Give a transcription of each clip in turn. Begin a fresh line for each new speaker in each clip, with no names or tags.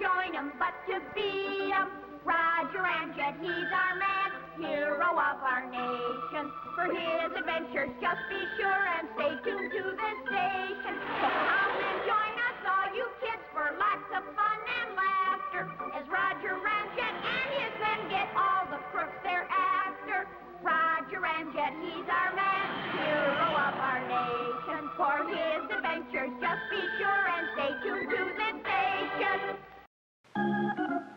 join 'em, but to beat 'em. Roger Ramjet, he's our man, hero of our nation. For his adventures, just be sure and stay tuned to this station. So come and join us, all you kids, for lots of fun and laughter, as Roger Ramjet and his men get all the crooks they're after. Roger Ramjet, he's our man, hero of our nation. For his adventures, just be sure and stay tuned to this station.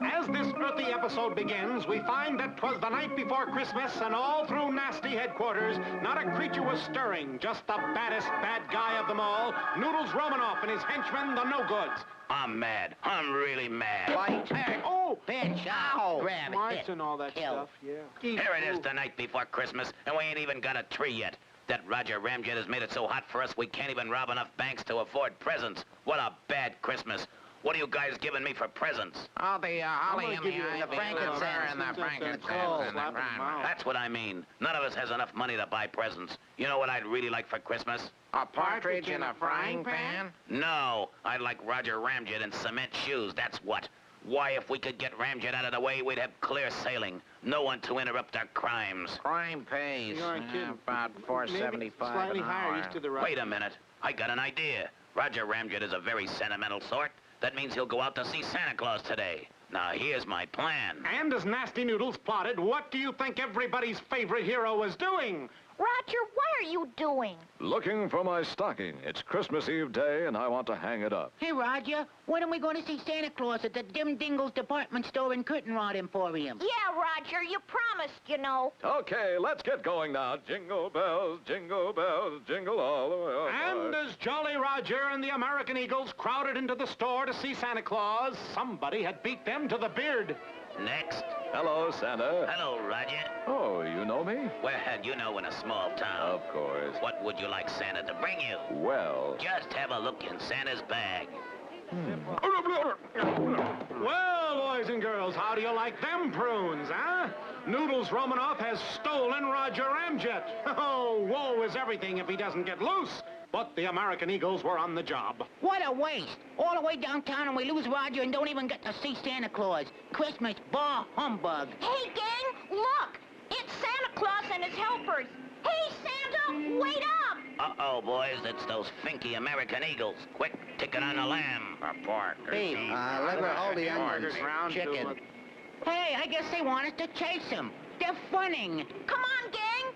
As this earthy episode begins, we find that 'twas the night before Christmas, and all through nasty headquarters, not a creature was stirring, just the baddest bad guy of them all, Noodles Romanoff and his henchmen, the no-goods.
I'm mad. I'm really mad.
Fight, turn, pinch, ow, grab it,
Mice and all that
kill.
stuff, yeah.
Here it is the night before Christmas, and we ain't even got a tree yet. That Roger Ramjet has made it so hot for us we can't even rob enough banks to afford presents. What a bad Christmas. What are you guys giving me for presents?
Oh, the holly and the frankincense and the frankincense and the prime.
That's what I mean. None of us has enough money to buy presents. You know what I'd really like for Christmas?
A partridge in a frying pan?
No, I'd like Roger Ramjet in cement shoes, that's what. Why, if we could get Ramjet out of the way, we'd have clear sailing. No one to interrupt our crimes.
Crime pays.
You aren't kidding.
About $4.75
Slightly
an
higher,
hour.
east to the right.
Wait a minute. I got an idea. Roger Ramjet is a very sentimental sort. That means he'll go out to see Santa Claus today. Now, here's my plan.
And as Nasty Noodles plotted, what do you think everybody's favorite hero was doing?
Roger, what are you doing?
Looking for my stocking. It's Christmas Eve day, and I want to hang it up.
Hey, Roger, when are we going to see Santa Claus at the Dim Dingle's department store and curtain rod emporium?
Yeah, Roger, you promised, you know.
Okay, let's get going now. Jingle bells, jingle all the way.
And as Jolly Roger and the American Eagles crowded into the store to see Santa Claus, somebody had beat them to the beard.
Next.
Hello, Santa.
Hello, Roger.
Oh, you know me?
Well, you know, in a small town.
Of course.
What would you like Santa to bring you?
Well...
Just have a look in Santa's bag.
Well, boys and girls, how do you like them prunes, huh? Noodles Romanoff has stolen Roger Ramjet. Oh, woe is everything if he doesn't get loose. But the American Eagles were on the job.
What a waste. All the way downtown and we lose Roger and don't even get to see Santa Claus. Christmas, bah humbug.
Hey, gang, look! It's Santa Claus and his helpers. Hey, Santa, wait up!
Uh-oh, boys, it's those finky American Eagles. Quick, ticket on the lamb.
A pork.
Beef.
Liver, all the onions.
Chicken. Hey, I guess they want us to chase them. They're funning.
Come on, gang!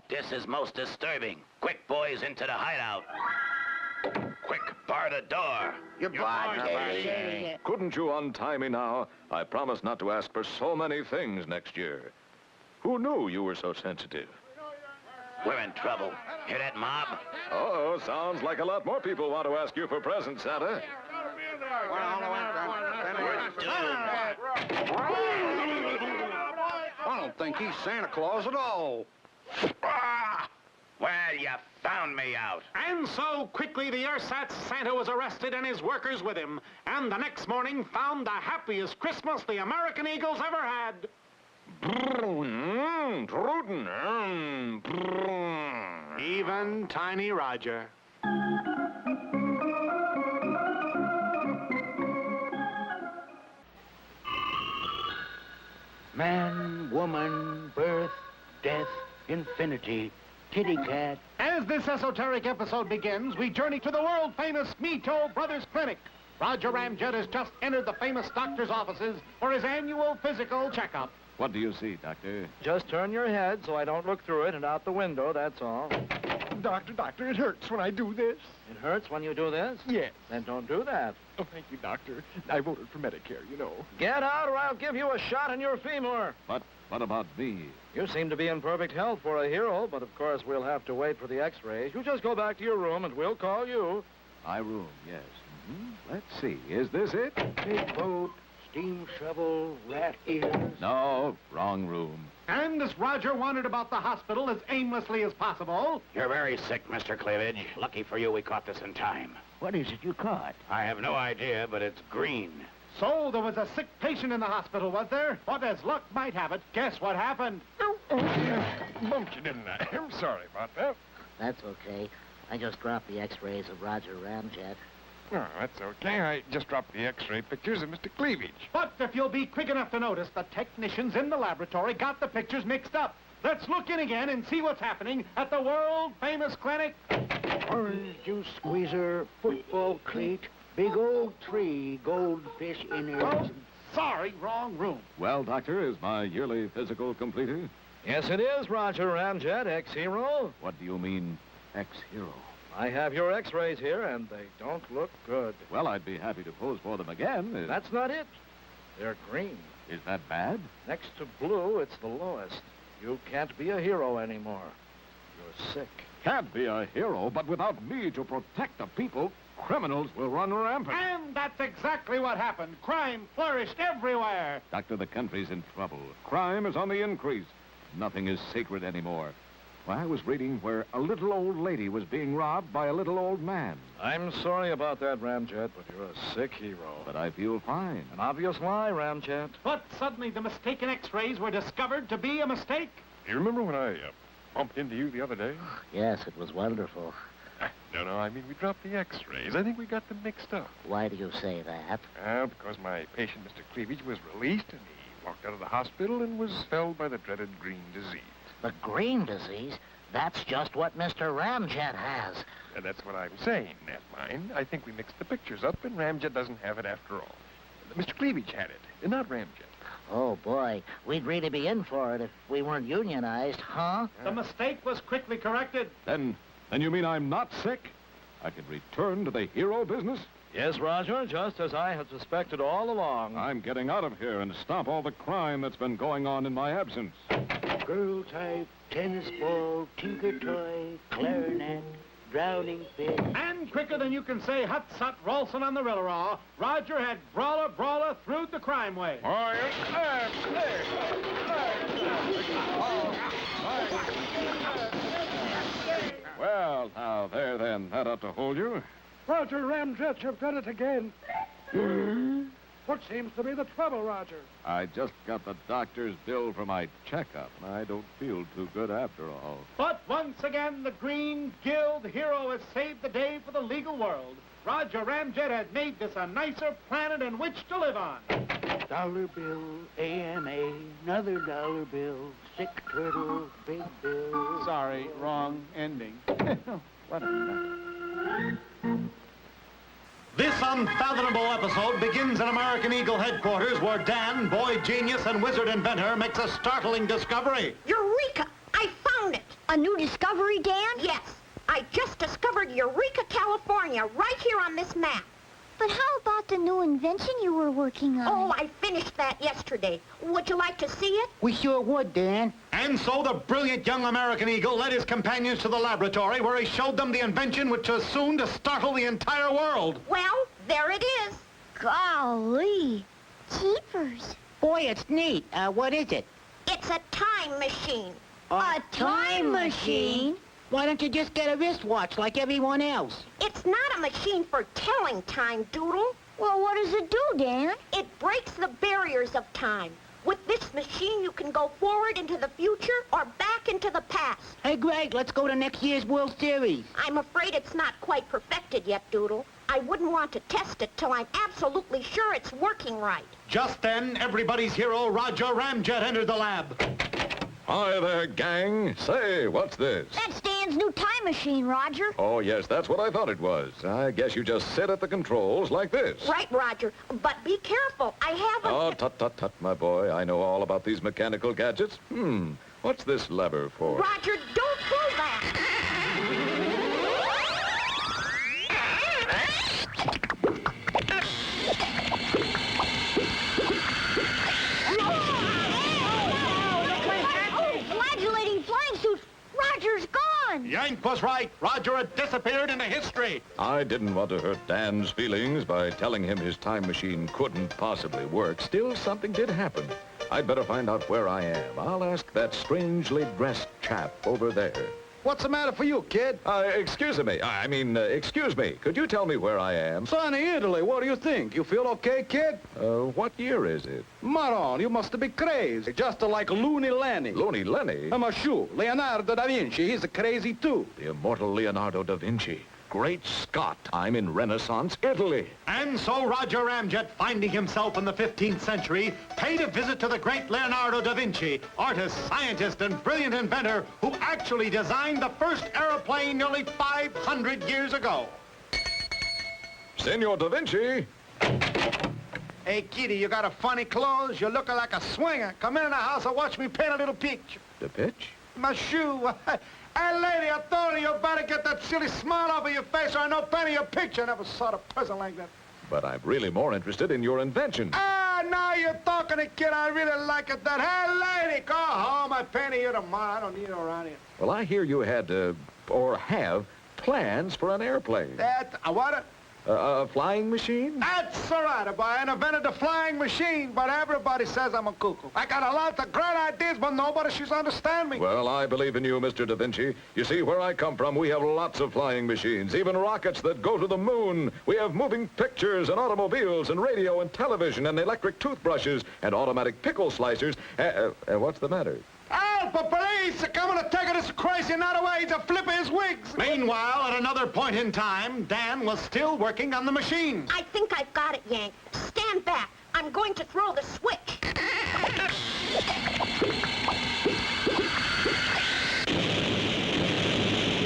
This is most disturbing. Quick, boys, into the hideout. Quick, bar the door.
You're barred, baby.
Couldn't you untie me now? I promised not to ask for so many things next year. Who knew you were so sensitive?
We're in trouble. Hear that, mob?
Oh, sounds like a lot more people want to ask you for presents, Santa.
We're doomed.
I don't think he's Santa Claus at all.
Ah! Well, you found me out.
And so quickly the ersatz Santa was arrested and his workers with him, and the next morning found the happiest Christmas the American Eagles ever had. Even Tiny Roger.
Man, woman, birth, death, infinity, kitty cat.
As this esoteric episode begins, we journey to the world-famous Mito Brothers Clinic. Roger Ramjet has just entered the famous doctor's offices for his annual physical checkup.
What do you see, Doctor?
Just turn your head so I don't look through it and out the window, that's all. Doctor, it hurts when I do this.
It hurts when you do this?
Yes.
Then don't do that.
Oh, thank you, Doctor. I voted for Medicare, you know.
Get out or I'll give you a shot in your femur.
But what about me?
You seem to be in perfect health for a hero, but of course we'll have to wait for the x-rays. You just go back to your room and we'll call you.
My room, yes. Let's see. Is this it?
Big boat, steam shovel, rat ears.
No, wrong room.
And as Roger wandered about the hospital as aimlessly as possible...
You're very sick, Mr. Cleavage. Lucky for you, we caught this in time.
What is it you caught?
I have no idea, but it's green.
So there was a sick patient in the hospital, was there? But as luck might have it, guess what happened?
Oh, yeah. Bumped you, didn't I? I'm sorry about that.
That's okay. I just dropped the x-rays of Roger Ramjet.
Oh, that's okay. I just dropped the x-ray pictures of Mr. Cleavage.
But if you'll be quick enough to notice, the technicians in the laboratory got the pictures mixed up. Let's look in again and see what's happening at the world-famous clinic.
Orange juice squeezer, football cleat, big old tree, goldfish innards.
Oh, sorry, wrong room.
Well, Doctor, is my yearly physical completed?
Yes, it is, Roger Ramjet, ex-hero.
What do you mean, ex-hero?
I have your x-rays here, and they don't look good.
Well, I'd be happy to pose for them again.
That's not it. They're green.
Is that bad?
Next to blue, it's the lowest. You can't be a hero anymore. You're sick.
Can't be a hero, but without me to protect the people, criminals will run rampant.
And that's exactly what happened. Crime flourished everywhere.
Doctor, the country's in trouble. Crime is on the increase. Nothing is sacred anymore. Well, I was reading where a little old lady was being robbed by a little old man.
I'm sorry about that, Ramjet, but you're a sick hero.
But I feel fine.
An obvious lie, Ramjet.
But suddenly the mistaken x-rays were discovered to be a mistake.
You remember when I bumped into you the other day?
Yes, it was wonderful.
No, I mean, we dropped the x-rays. I think we got them mixed up.
Why do you say that?
Because my patient, Mr. Cleavage, was released, and he walked out of the hospital and was felled by the dreaded green disease.
The green disease? That's just what Mr. Ramjet has.
And that's what I'm saying, Nat mine. I think we mixed the pictures up, and Ramjet doesn't have it after all. Mr. Cleavage had it, not Ramjet.
Oh, boy. We'd really be in for it if we weren't unionized, huh?
The mistake was quickly corrected.
Then you mean I'm not sick? I can return to the hero business?
Yes, Roger, just as I had suspected all along.
I'm getting out of here and stop all the crime that's been going on in my absence.
Girl type, tennis ball, tinker toy, clarinet, drowning fish.
And quicker than you can say hut-sut Rolson on the Rill-A-Raw, Roger had brawler through the crime wave.
Well, now, there then. That ought to hold you.
Roger Ramjet, you've done it again. What seems to be the trouble, Roger?
I just got the doctor's bill for my checkup, and I don't feel too good after all.
But once again, the Green Guild hero has saved the day for the legal world. Roger Ramjet has made this a nicer planet in which to live on.
Dollar bill, AMA, another dollar bill, sick turtle, big bill.
Sorry, wrong ending.
What a mess.
This unfathomable episode begins in American Eagle headquarters where Dan, boy genius and wizard inventor, makes a startling discovery.
Eureka! I found it!
A new discovery, Dan?
Yes, I just discovered Eureka, California, right here on this map.
But how about the new invention you were working on?
Oh, I finished that yesterday. Would you like to see it?
We sure would, Dan.
And so the brilliant young American Eagle led his companions to the laboratory where he showed them the invention which was soon to startle the entire world.
Well, there it is.
Golly. Keepers.
Boy, it's neat. What is it?
It's a time machine.
A time machine?
Why don't you just get a wristwatch like everyone else?
It's not a machine for telling time, Doodle.
Well, what does it do, Dan?
It breaks the barriers of time. With this machine, you can go forward into the future or back into the past.
Hey, Greg, let's go to next year's World Series.
I'm afraid it's not quite perfected yet, Doodle. I wouldn't want to test it till I'm absolutely sure it's working right.
Just then, everybody's hero, Roger Ramjet, entered the lab.
Hi there, gang. Say, what's this?
That's Dan's new time machine, Roger.
Oh, yes, that's what I thought it was. I guess you just sit at the controls like this.
Right, Roger. But be careful. I have a...
Oh, tut, my boy. I know all about these mechanical gadgets. What's this lever for?
Roger, don't pull that.
Yank was right. Roger had disappeared into history.
I didn't want to hurt Dan's feelings by telling him his time machine couldn't possibly work. Still, something did happen. I'd better find out where I am. I'll ask that strangely dressed chap over there.
What's the matter for you, kid?
Excuse me. Could you tell me where I am?
Sunny Italy, what do you think? You feel okay, kid?
What year is it?
Maron, you must be crazy. Just like Looney Lenny.
Looney Lenny?
I'm a shoe. Leonardo da Vinci, he's crazy too.
The immortal Leonardo da Vinci. Great Scott, I'm in Renaissance Italy.
And so Roger Ramjet, finding himself in the 15th century, paid a visit to the great Leonardo da Vinci, artist, scientist, and brilliant inventor who actually designed the first airplane nearly 500 years ago.
Senor da Vinci.
Hey, Kitty, you got a funny clothes. You're looking like a swinger. Come in the house and watch me paint a little picture.
The pitch?
My shoe. Hey, lady, I told you better get that silly smile off of your face or I no paint your picture. I never saw a person like that.
But I'm really more interested in your invention.
Ah, now you're talking to kid. I really like it. That, hey, lady, go home. I painted you tomorrow. I don't need you around here.
Well, I hear you had, or have, plans for an airplane.
That, what?
A flying machine?
That's all right, boy. I invented the flying machine, but everybody says I'm a cuckoo. I got a lot of great ideas, but nobody should understand me.
Well, I believe in you, Mr. Da Vinci. You see, where I come from, we have lots of flying machines, even rockets that go to the moon. We have moving pictures and automobiles and radio and television and electric toothbrushes and automatic pickle slicers. What's the matter?
Help! The police are coming to take this crazy nut away. He's a flipper his wigs.
Meanwhile, at another point in time, Dan was still working on the machine.
I think I've got it, Yank. Stand back. I'm going to throw the switch.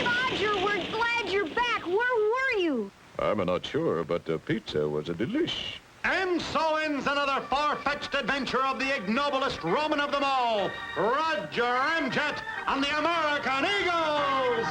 Roger, we're glad you're back. Where were you?
I'm not sure, but the pizza was a delish.
And so ends another far-fetched adventure of the ignoblest Roman of them all, Roger Ramjet and the American Eagles!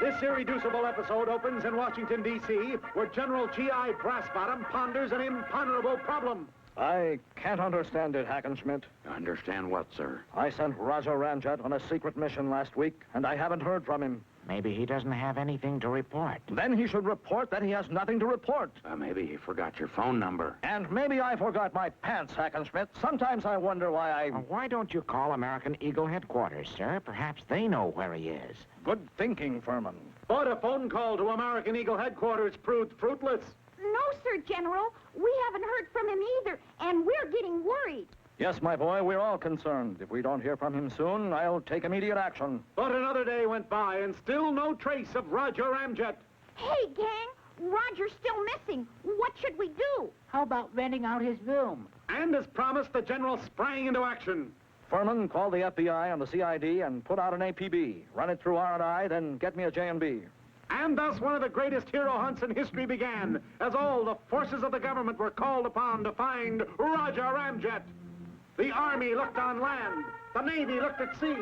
This irreducible episode opens in Washington, D.C., where General G.I. Brassbottom ponders an imponderable problem.
I can't understand it, Hackenschmidt.
Understand what, sir?
I sent Roger Ramjet on a secret mission last week, and I haven't heard from him.
Maybe he doesn't have anything to report.
Then he should report that he has nothing to report.
Maybe he forgot your phone number.
And maybe I forgot my pants, Hackenschmidt. Sometimes I wonder why I...
Why don't you call American Eagle headquarters, sir? Perhaps they know where he is.
Good thinking, Furman.
But a phone call to American Eagle headquarters proved fruitless.
No, sir, General. We haven't heard from him either, and we're getting worried.
Yes, my boy, we're all concerned. If we don't hear from him soon, I'll take immediate action.
But another day went by, and still no trace of Roger Ramjet.
Hey, gang, Roger's still missing. What should we do?
How about renting out his room?
And as promised, the general sprang into action.
Furman, call the FBI and the CID and put out an APB. Run it through R&I, then get me a J&B.
And thus one of the greatest hero hunts in history began, as all the forces of the government were called upon to find Roger Ramjet. The Army looked on land, the Navy looked at sea,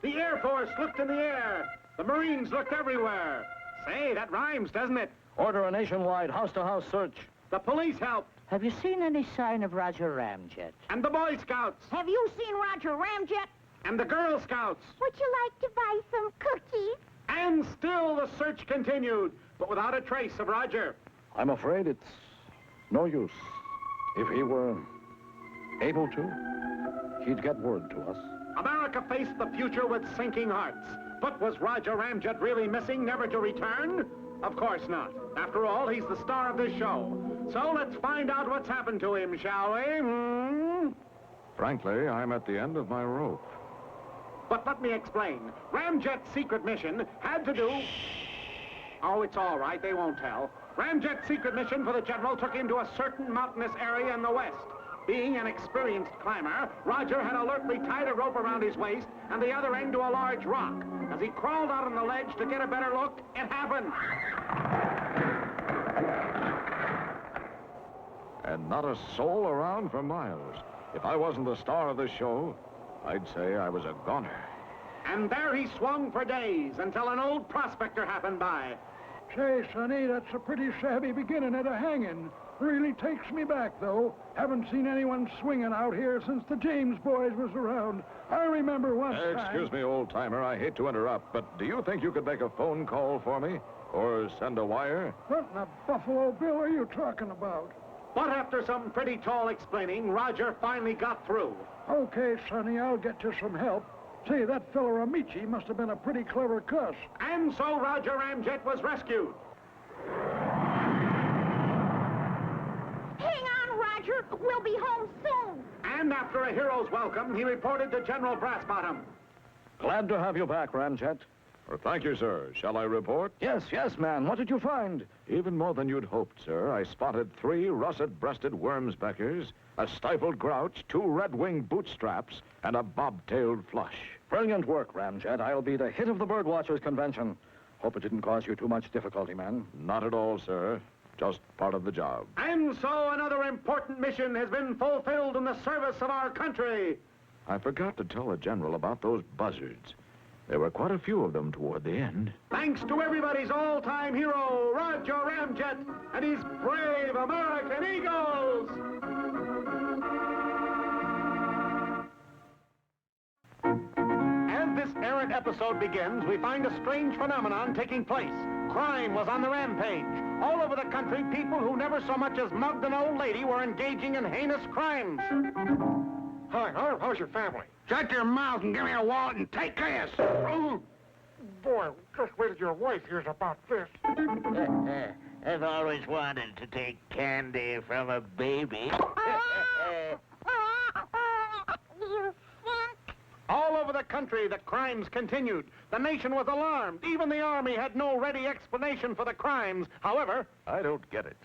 the Air Force looked in the air, the Marines looked everywhere. Say, that rhymes, doesn't it?
Order a nationwide house-to-house search.
The police helped.
Have you seen any sign of Roger Ramjet?
And the Boy Scouts.
Have you seen Roger Ramjet?
And the Girl Scouts.
Would you like to buy some cookies?
And still the search continued, but without a trace of Roger.
I'm afraid it's no use. If he were able to, he'd get word to us.
America faced the future with sinking hearts. But was Roger Ramjet really missing, never to return? Of course not. After all, he's the star of this show. So let's find out what's happened to him, shall we?
Frankly, I'm at the end of my rope.
But let me explain. Ramjet's secret mission had to do... Oh, it's all right. They won't tell. Ramjet's secret mission for the general took him to a certain mountainous area in the west. Being an experienced climber, Roger had alertly tied a rope around his waist and the other end to a large rock. As he crawled out on the ledge to get a better look, it happened.
And not a soul around for miles. If I wasn't the star of the show, I'd say I was a goner.
And there he swung for days until an old prospector happened by.
Say, Sonny, that's a pretty shabby beginning at a hanging.
Really takes me back, though. Haven't seen anyone swinging out here since the James boys was around. I remember one time...
Excuse me, old-timer. I hate to interrupt, but do you think you could make a phone call for me? Or send a wire?
What in the Buffalo Bill are you talking about?
But after some pretty tall explaining, Roger finally got through.
Okay, Sonny, I'll get you some help. Say, that fella Amici must have been a pretty clever cuss.
And so Roger Ramjet was rescued.
Hang on, Roger. We'll be home soon.
And after a hero's welcome, he reported to General Brassbottom.
Glad to have you back, Ramjet.
Well, thank you, sir. Shall I report?
Yes, man. What did you find?
Even more than you'd hoped, sir. I spotted 3 russet-breasted wormsbeckers, a stifled grouch, 2 red-winged bootstraps, and a bob-tailed flush.
Brilliant work, Ramjet. I'll be the hit of the Birdwatchers Convention. Hope it didn't cause you too much difficulty, man.
Not at all, sir. Just part of the job.
And so another important mission has been fulfilled in the service of our country.
I forgot to tell the General about those buzzards. There were quite a few of them toward the end.
Thanks to everybody's all-time hero, Roger Ramjet, and his brave American Eagles! As this errant episode begins, we find a strange phenomenon taking place. Crime was on the rampage. All over the country, people who never so much as mugged an old lady were engaging in heinous crimes.
Hi, how's your family?
Shut your mouth and give me a wallet and take this.
Oh, boy, just wait till your wife hears about this.
I've always wanted to take candy from a baby.
All over the country, the crimes continued. The nation was alarmed. Even the Army had no ready explanation for the crimes. However...
I don't get it.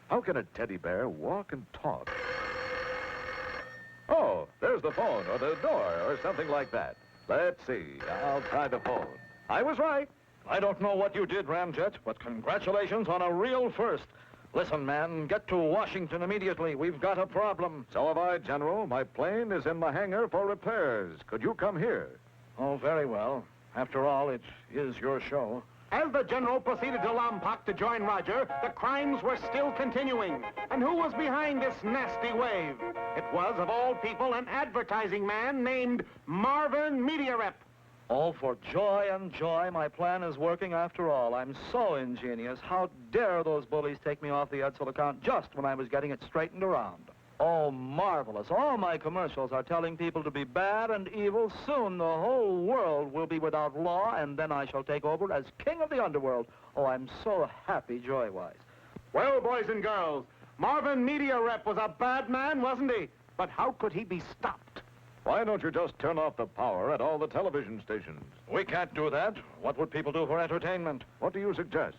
How can a teddy bear walk and talk? Oh, there's the phone, or the door, or something like that. Let's see. I'll try the phone. I was right.
I don't know what you did, Ramjet, but congratulations on a real first. Listen, man, get to Washington immediately. We've got a problem.
So have I, General. My plane is in the hangar for repairs. Could you come here?
Oh, very well. After all, it is your show.
As the general proceeded to Lompoc to join Roger, the crimes were still continuing. And who was behind this nasty wave? It was, of all people, an advertising man named Marvin Media Rep.
Oh, for joy and joy, my plan is working after all. I'm so ingenious. How dare those bullies take me off the Edsel account just when I was getting it straightened around? Oh, marvelous. All my commercials are telling people to be bad and evil. Soon the whole world will be without law, and then I shall take over as king of the underworld. Oh, I'm so happy joy-wise.
Well, boys and girls, Marvin Media Rep was a bad man, wasn't he? But how could he be stopped?
Why don't you just turn off the power at all the television stations?
We can't do that. What would people do for entertainment?
What do you suggest?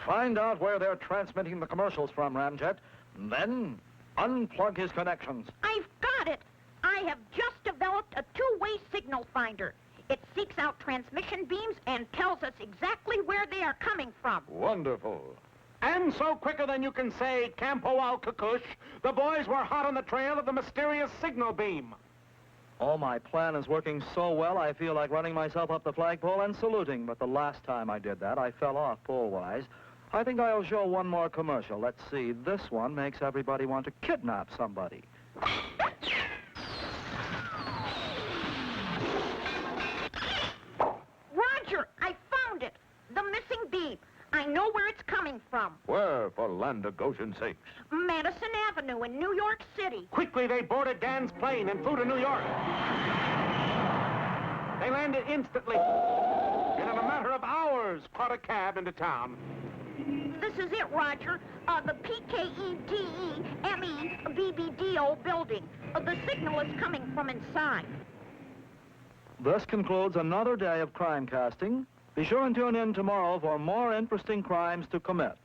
Find out where they're transmitting the commercials from, Ramjet. Then unplug his connections.
I've got it. I have just developed a two-way signal finder. It seeks out transmission beams and tells us exactly where they are coming from.
Wonderful.
And so quicker than you can say, Campo Al Kukush, the boys were hot on the trail of the mysterious signal beam.
Oh, my plan is working so well, I feel like running myself up the flagpole and saluting. But the last time I did that, I fell off pole-wise. I think I'll show one more commercial. Let's see. This one makes everybody want to kidnap somebody.
Roger, I found it. The missing beam. I know where it's coming from.
Where, for land of Goshen's sakes?
Madison Avenue in New York City.
Quickly, they boarded Dan's plane and flew to New York. They landed instantly, and in a matter of hours, caught a cab into town.
This is it, Roger. The PKEDEMEBBDO building. The signal is coming from inside.
This concludes another day of crime casting. Be sure and tune in tomorrow for more interesting crimes to commit.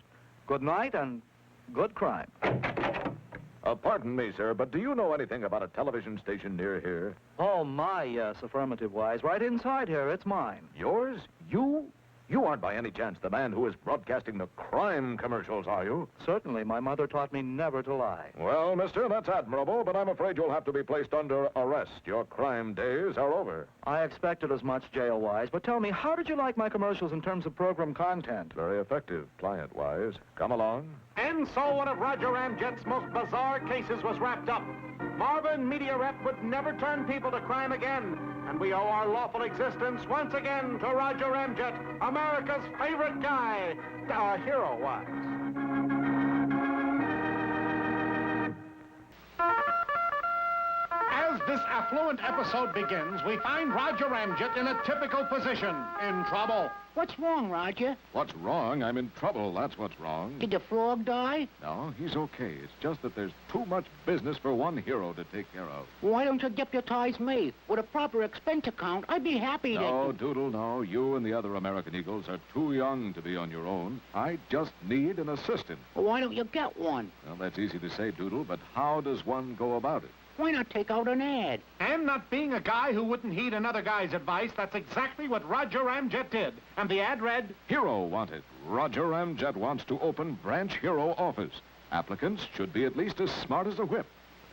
Good night and good crime.
Pardon me, sir, but do you know anything about a television station near here?
Oh, my, yes, affirmative-wise. Right inside here, it's mine.
Yours? You? You aren't by any chance the man who is broadcasting the crime commercials, are you?
Certainly. My mother taught me never to lie.
Well, mister, that's admirable, but I'm afraid you'll have to be placed under arrest. Your crime days are over.
I expected as much, jail-wise. But tell me, how did you like my commercials in terms of program content?
Very effective, client-wise. Come along.
And And so one of Roger Ramjet's most bizarre cases was wrapped up. Marvin, media rep, would never turn people to crime again. And we owe our lawful existence once again to Roger Ramjet, America's favorite guy, hero-wise.
As this affluent episode begins, we find Roger Ramjet in a typical position, in trouble.
What's wrong, Roger?
What's wrong? I'm in trouble. That's what's wrong.
Did the frog die?
No, he's okay. It's just that there's too much business for one hero to take care of.
Why don't you deputize me? With a proper expense account, I'd be happy to...
No, Doodle, no. You and the other American Eagles are too young to be on your own. I just need an assistant.
Well, why don't you get one?
Well, that's easy to say, Doodle, but how does one go about it?
Why not take out an ad?
And not being a guy who wouldn't heed another guy's advice, that's exactly what Roger Ramjet did. And the ad read,
Hero wanted. Roger Ramjet wants to open branch hero office. Applicants should be at least as smart as a whip.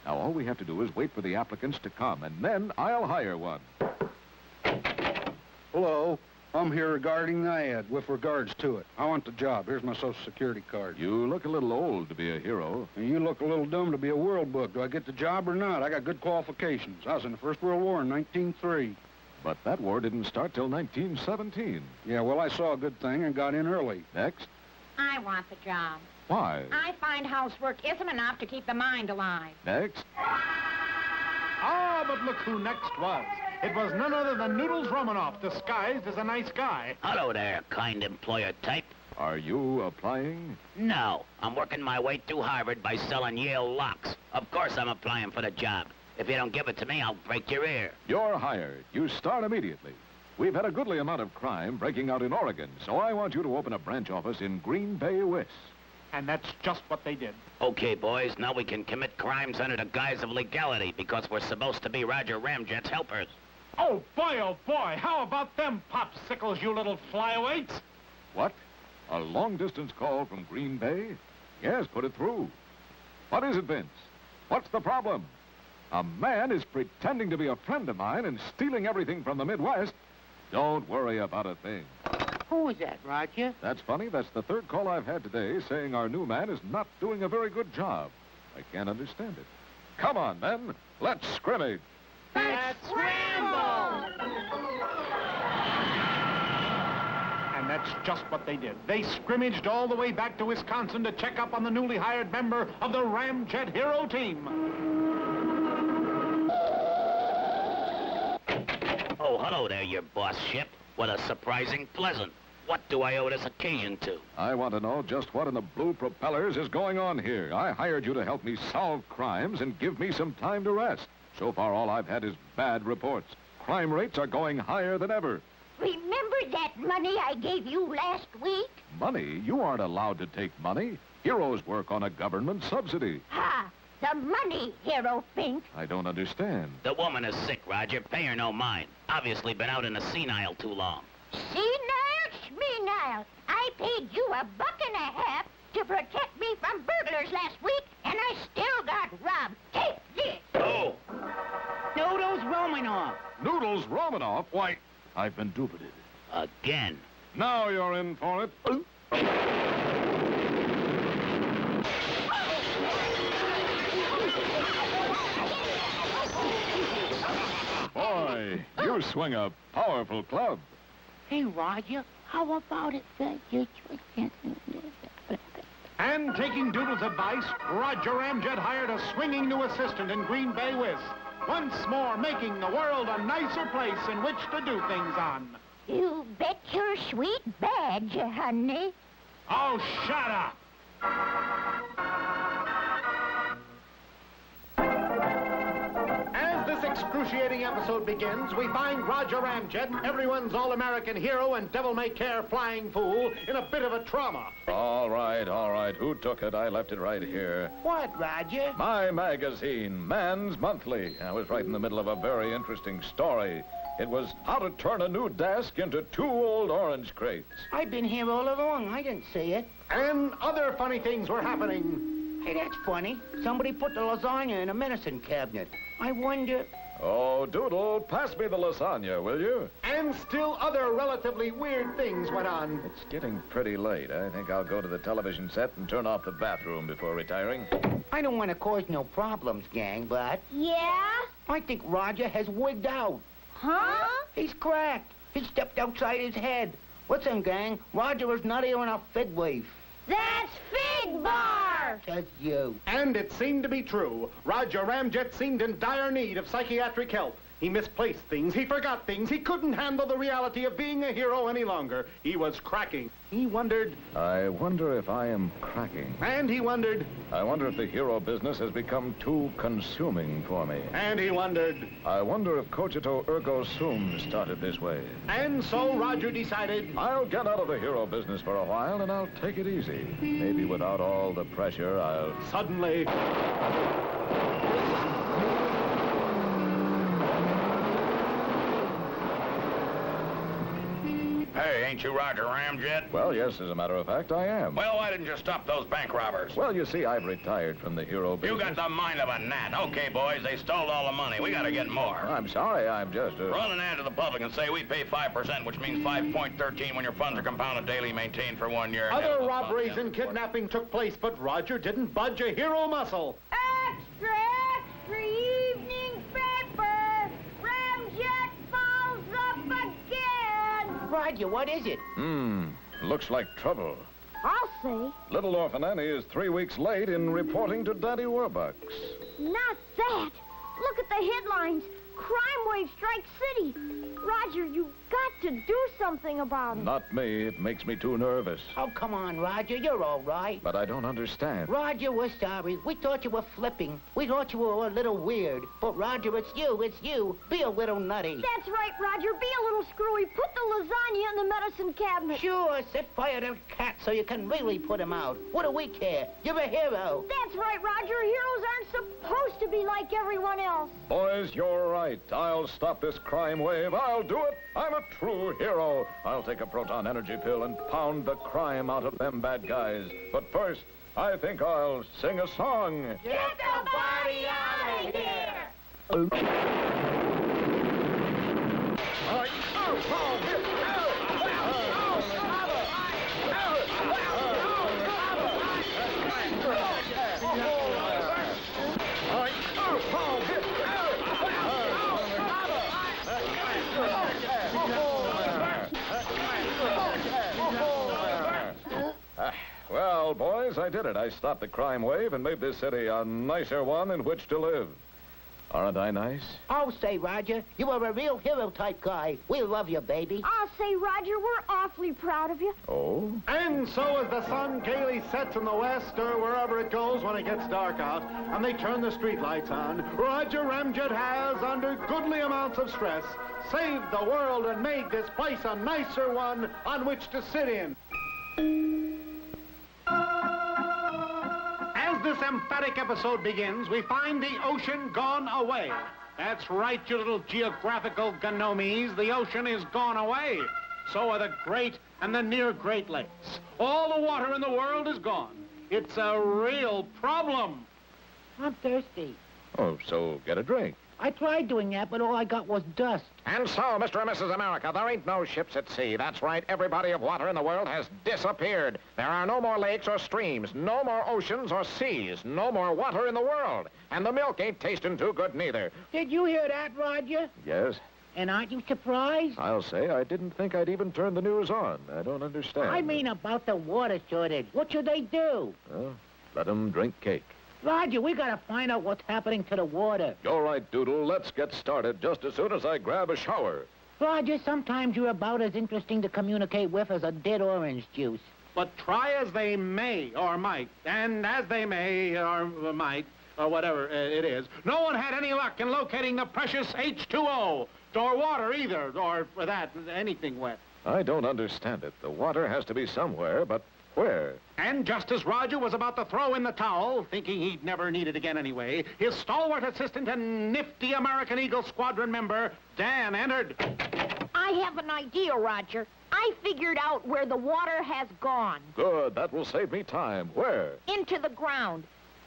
Now, all we have to do is wait for the applicants to come, and then I'll hire one.
Hello. I'm here regarding the ad, with regards to it. I want the job. Here's my Social Security card.
You look a little old to be a hero.
And you look a little dumb to be a world book. Do I get the job or not? I got good qualifications. I was in the First World War in 1903.
But that war didn't start till 1917.
Yeah, well, I saw a good thing and got in early.
Next.
I want the job.
Why?
I find housework isn't enough to keep the mind alive.
Next.
Ah, but look who next was. It was none other than Noodles Romanoff, disguised as a nice guy.
Hello there, kind employer type.
Are you applying?
No, I'm working my way through Harvard by selling Yale locks. Of course I'm applying for the job. If you don't give it to me, I'll break your ear.
You're hired. You start immediately. We've had a goodly amount of crime breaking out in Oregon, so I want you to open a branch office in Green Bay, West.
And that's just what they did.
Okay, boys, now we can commit crimes under the guise of legality because we're supposed to be Roger Ramjet's helpers.
Oh, boy, how about them popsicles, you little flyawaits?
What? A long-distance call from Green Bay? Yes, put it through. What is it, Vince? What's the problem? A man is pretending to be a friend of mine and stealing everything from the Midwest. Don't worry about a thing.
Who is that, Roger?
That's funny. That's the third call I've had today saying our new man is not doing a very good job. I can't understand it. Come on, men. Let's scrimmage.
Let's scramble!
And that's just what they did. They scrimmaged all the way back to Wisconsin to check up on the newly hired member of the Ramjet Hero team.
Oh, hello there, your boss ship. What a surprising pleasant. What do I owe this occasion to?
I want to know just what in the blue propellers is going on here. I hired you to help me solve crimes and give me some time to rest. So far, all I've had is bad reports. Crime rates are going higher than ever.
Remember that money I gave you last week?
Money? You aren't allowed to take money. Heroes work on a government subsidy.
Ha! The money, Hero Fink.
I don't understand.
The woman is sick, Roger. Pay her no mind. Obviously been out in the senile too long.
Senile, schmenile. I paid you $1.50 to protect me from burglars last week, and I still got robbed. Take this.
Oh!
Noodles Romanoff.
Noodles Romanoff? Why, I've been dupeted.
Again.
Now you're in for it. Boy, you swing a powerful club.
Hey, Roger, how about it that you...
And taking Doodle's advice, Roger Ramjet hired a swinging new assistant in Green Bay, West. Once more making the world a nicer place in which to do things on.
You bet your sweet badge, honey.
Oh, shut up! As this excruciating episode begins, we find Roger Ramjet, everyone's all-American hero and devil-may-care flying fool, in a bit of a trauma.
All right. Who took it? I left it right here.
What, Roger?
My magazine, Man's Monthly. I was right in the middle of a very interesting story. It was how to turn a new desk into 2 old orange crates.
I've been here all along. I didn't see it.
And other funny things were happening.
Hey, that's funny. Somebody put the lasagna in a medicine cabinet. I wonder...
Oh, Doodle, pass me the lasagna, will you?
And still other relatively weird things went on.
It's getting pretty late. I think I'll go to the television set and turn off the bathroom before retiring.
I don't want to cause no problems, gang, but
Yeah?
I think Roger has wigged out.
Huh?
He's cracked. He stepped outside his head. Listen, gang, Roger is not here in a fig leaf.
That's Fig Bar!
Just you.
And it seemed to be true. Roger Ramjet seemed in dire need of psychiatric help. He misplaced things, he forgot things, he couldn't handle the reality of being a hero any longer. He was cracking. He wondered...
I wonder if I am cracking.
And he wondered...
I wonder if the hero business has become too consuming for me.
And he wondered...
I wonder if cogito ergo sum started this way.
And so Roger decided...
I'll get out of the hero business for a while, and I'll take it easy. Maybe without all the pressure, I'll...
Suddenly...
Hey, ain't you Roger Ramjet?
Well, yes, as a matter of fact, I am.
Well, why didn't you stop those bank robbers?
Well, you see, I've retired from the hero business.
You got the mind of a gnat. Okay, boys, they stole all the money. We gotta get more.
I'm sorry, I'm just...
Run an ad to the public and say we pay 5%, which means 5.13 when your funds are compounded daily, maintained for 1 year.
Other robberies and kidnapping took place, but Roger didn't budge a hero muscle.
Extra, extra evening paper! Ramjet falls up again!
Roger, what is it?
Looks like trouble.
I'll say.
Little Orphan Annie is 3 weeks late in reporting to Daddy Warbucks.
Not that. Look at the headlines. Crime wave strikes city. Roger, you've got to do something about it.
Not me. It makes me too nervous.
Oh, come on, Roger. You're all right.
But I don't understand.
Roger, we're sorry. We thought you were flipping. We thought you were a little weird. But, Roger, it's you. It's you. Be a little nutty.
That's right, Roger. Be a little screwy. Put the lasagna in the medicine cabinet.
Sure. Set fire to the cat so you can really put him out. What do we care? You're a hero.
That's right, Roger. Heroes aren't supposed to be like everyone else.
Boys, you're right. I'll stop this crime wave. I'll do it. I'm a true hero. I'll take a proton energy pill and pound the crime out of them bad guys. But first, I think I'll sing a song.
Get the body out of here!
Well, boys, I did it. I stopped the crime wave and made this city a nicer one in which to live. Aren't I nice?
Oh, say, Roger, you are a real hero-type guy. We love you, baby.
I'll say, Roger, we're awfully proud of you.
Oh?
And so as the sun gaily sets in the west or wherever it goes when it gets dark out, and they turn the streetlights on, Roger Ramjet has, under goodly amounts of stress, saved the world and made this place a nicer one on which to sit in. As this emphatic episode begins, we find the ocean gone away. That's right, you little geographical gnomies. The ocean is gone away. So are the Great and the near Great Lakes. All the water in the world is gone. It's a real problem.
I'm thirsty.
Oh, so get a drink.
I tried doing that, but all I got was dust.
And so, Mr. and Mrs. America, there ain't no ships at sea. That's right, every body of water in the world has disappeared. There are no more lakes or streams, no more oceans or seas, no more water in the world. And the milk ain't tasting too good neither.
Did you hear that, Roger?
Yes?
And aren't you surprised?
I'll say I didn't think I'd even turn the news on. I don't understand.
I mean about the water shortage. What should they do?
Well, let 'em drink cake.
Roger, we gotta find out what's happening to the water.
All right, Doodle, let's get started just as soon as I grab a shower.
Roger, sometimes you're about as interesting to communicate with as a dead orange juice.
But try as they may or might, and as they may or might, or whatever it is, no one had any luck in locating the precious H2O, or water either, or for that, anything wet.
I don't understand it. The water has to be somewhere, but where?
And just as Roger was about to throw in the towel, thinking he'd never need it again anyway, his stalwart assistant and nifty American Eagle Squadron member, Dan, entered.
I have an idea, Roger. I figured out where the water has gone.
Good. That will save me time. Where?
Into the ground.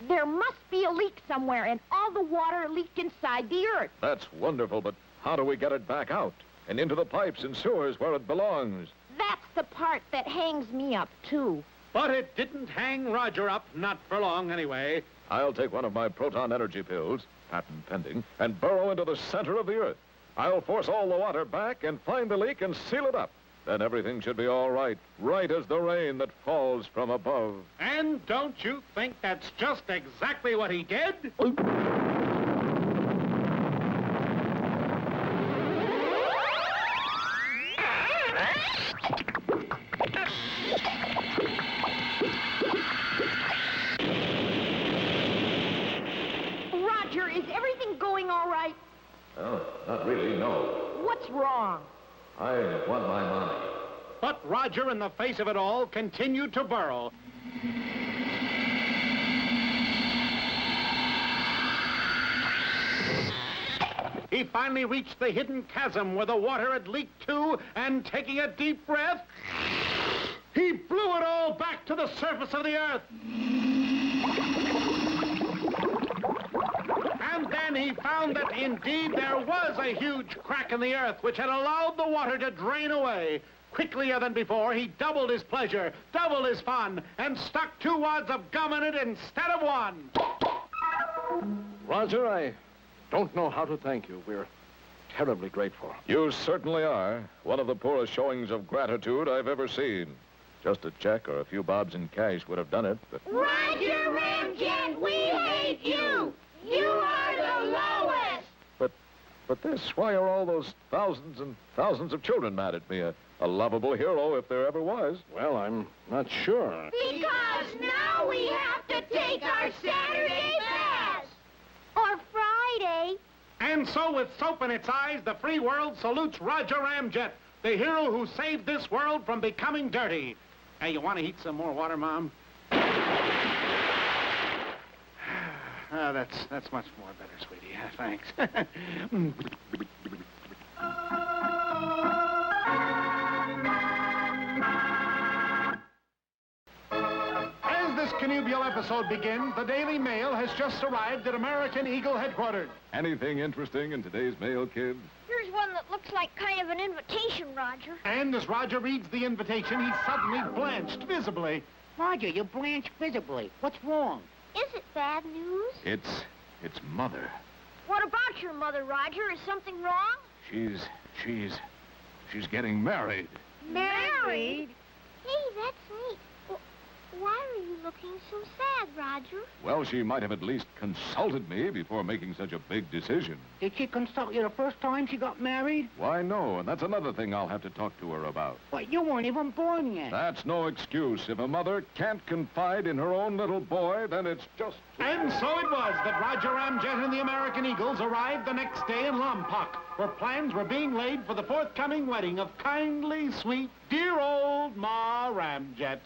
There must be a leak somewhere, and all the water leaked inside the earth.
That's wonderful, but how do we get it back out? And into the pipes and sewers where it belongs?
That's the part that hangs me up, too.
But it didn't hang Roger up, not for long anyway.
I'll take one of my proton energy pills, patent pending, and burrow into the center of the earth. I'll force all the water back and find the leak and seal it up. Then everything should be all right, right as the rain that falls from above.
And don't you think that's just exactly what he did?
Roger, is everything going all right?
Oh, not really, no.
What's wrong?
I want my money.
But Roger, in the face of it all, continued to burrow. He finally reached the hidden chasm where the water had leaked to, and taking a deep breath, he blew it all back to the surface of the earth. And then he found that indeed there was a huge crack in the earth which had allowed the water to drain away. Quicklier than before, he doubled his pleasure, doubled his fun, and stuck 2 wads of gum in it instead of 1.
Roger, I don't know how to thank you. We're terribly grateful.
You certainly are. One of the poorest showings of gratitude I've ever seen. Just a check or a few bobs in cash would have done it, but...
Roger Ramjet, we hate you! You are the lowest!
But why are all those thousands and thousands of children mad at me? A lovable hero if there ever was.
Well, I'm not sure.
Because now we have to take our Saturday bath!
Or Friday.
And so, with soap in its eyes, the free world salutes Roger Ramjet, the hero who saved this world from becoming dirty. Hey, you want to heat some more water, Mom? That's much more better, sweetie. Thanks. As this connubial episode begins, the Daily Mail has just arrived at American Eagle headquarters.
Anything interesting in today's mail, kid?
Here's one that looks like kind of an invitation, Roger.
And as Roger reads the invitation, he's suddenly blanched visibly.
Roger, you blanched visibly. What's wrong?
Is it bad news?
It's Mother.
What about your mother, Roger? Is something wrong?
She's getting married.
Married? Hey, that's neat. Why are you looking so sad, Roger?
Well, she might have at least consulted me before making such a big decision.
Did she consult you the first time she got married?
Why, no, and that's another thing I'll have to talk to her about.
But you weren't even born yet.
That's no excuse. If a mother can't confide in her own little boy, then it's just...
And so it was that Roger Ramjet and the American Eagles arrived the next day in Lompoc, where plans were being laid for the forthcoming wedding of kindly, sweet, dear old Ma Ramjet.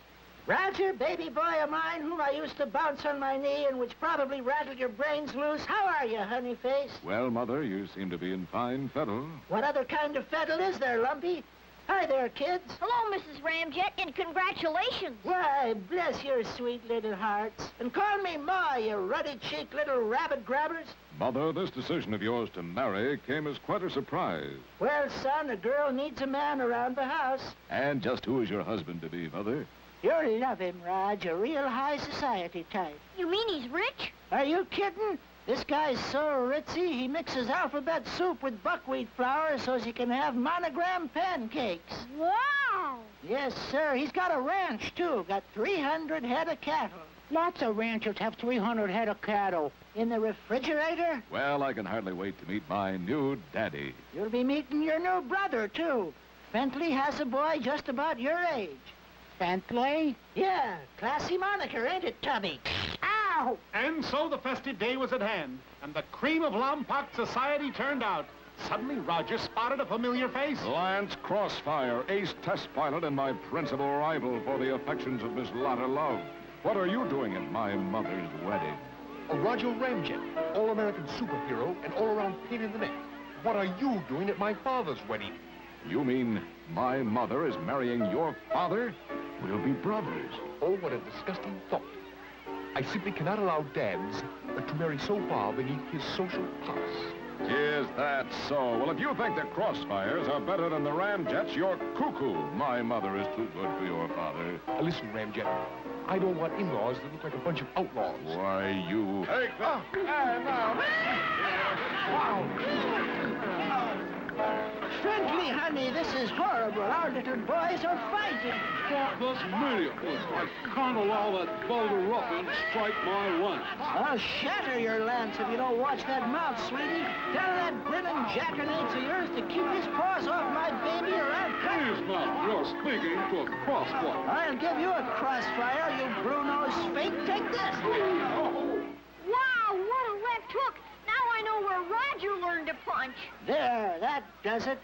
Roger, baby boy of mine, whom I used to bounce on my knee and which probably rattled your brains loose. How are you, honey face?
Well, Mother, you seem to be in fine fettle.
What other kind of fettle is there, Lumpy? Hi there, kids.
Hello, Mrs. Ramjet, and congratulations.
Why, bless your sweet little hearts. And call me Ma, you ruddy-cheeked little rabbit grabbers.
Mother, this decision of yours to marry came as quite a surprise.
Well, son, a girl needs a man around the house.
And just who is your husband-to-be, Mother?
You'll love him, Raj, a real high society type.
You mean he's rich?
Are you kidding? This guy's so ritzy, he mixes alphabet soup with buckwheat flour so he can have monogram pancakes.
Wow!
Yes, sir. He's got a ranch, too. Got 300 head of cattle.
Lots of ranchers have 300 head of cattle.
In the refrigerator?
Well, I can hardly wait to meet my new daddy.
You'll be meeting your new brother, too. Bentley has a boy just about your age.
Bentley?
Yeah, classy moniker, ain't it, Tubby?
Ow!
And so the festive day was at hand, and the cream of Lompoc society turned out. Suddenly, Roger spotted a familiar face.
Lance Crossfire, ace test pilot and my principal rival for the affections of Miss Lotta Love. What are you doing at my mother's wedding?
Roger Ramjet, all-American superhero and all-around pain in the neck. What are you doing at my father's wedding?
You mean my mother is marrying your father? We'll be brothers.
Oh, what a disgusting thought. I simply cannot allow dads to marry so far beneath his social class.
Is that so? Well, if you think the Crossfires are better than the Ramjets, you're cuckoo. My mother is too good for your father.
Listen, Ramjet, I don't want in-laws that look like a bunch of outlaws.
Why, you... Take that!
Friendly, honey, this is horrible. Our little boys are fighting.
This media, I can't allow that vulgar ruffian to strike my lance.
I'll shatter your lance if you don't watch that mouth, sweetie. Tell that grinning jackanapes of yours to keep his paws off my baby or I'll cut...
Please, ma'am, you're speaking to a crossfire.
I'll give you a crossfire, you Bruno's fake. Take this.
Wow, what a left hook. Now I know where Roger learned to punch.
There, that does it.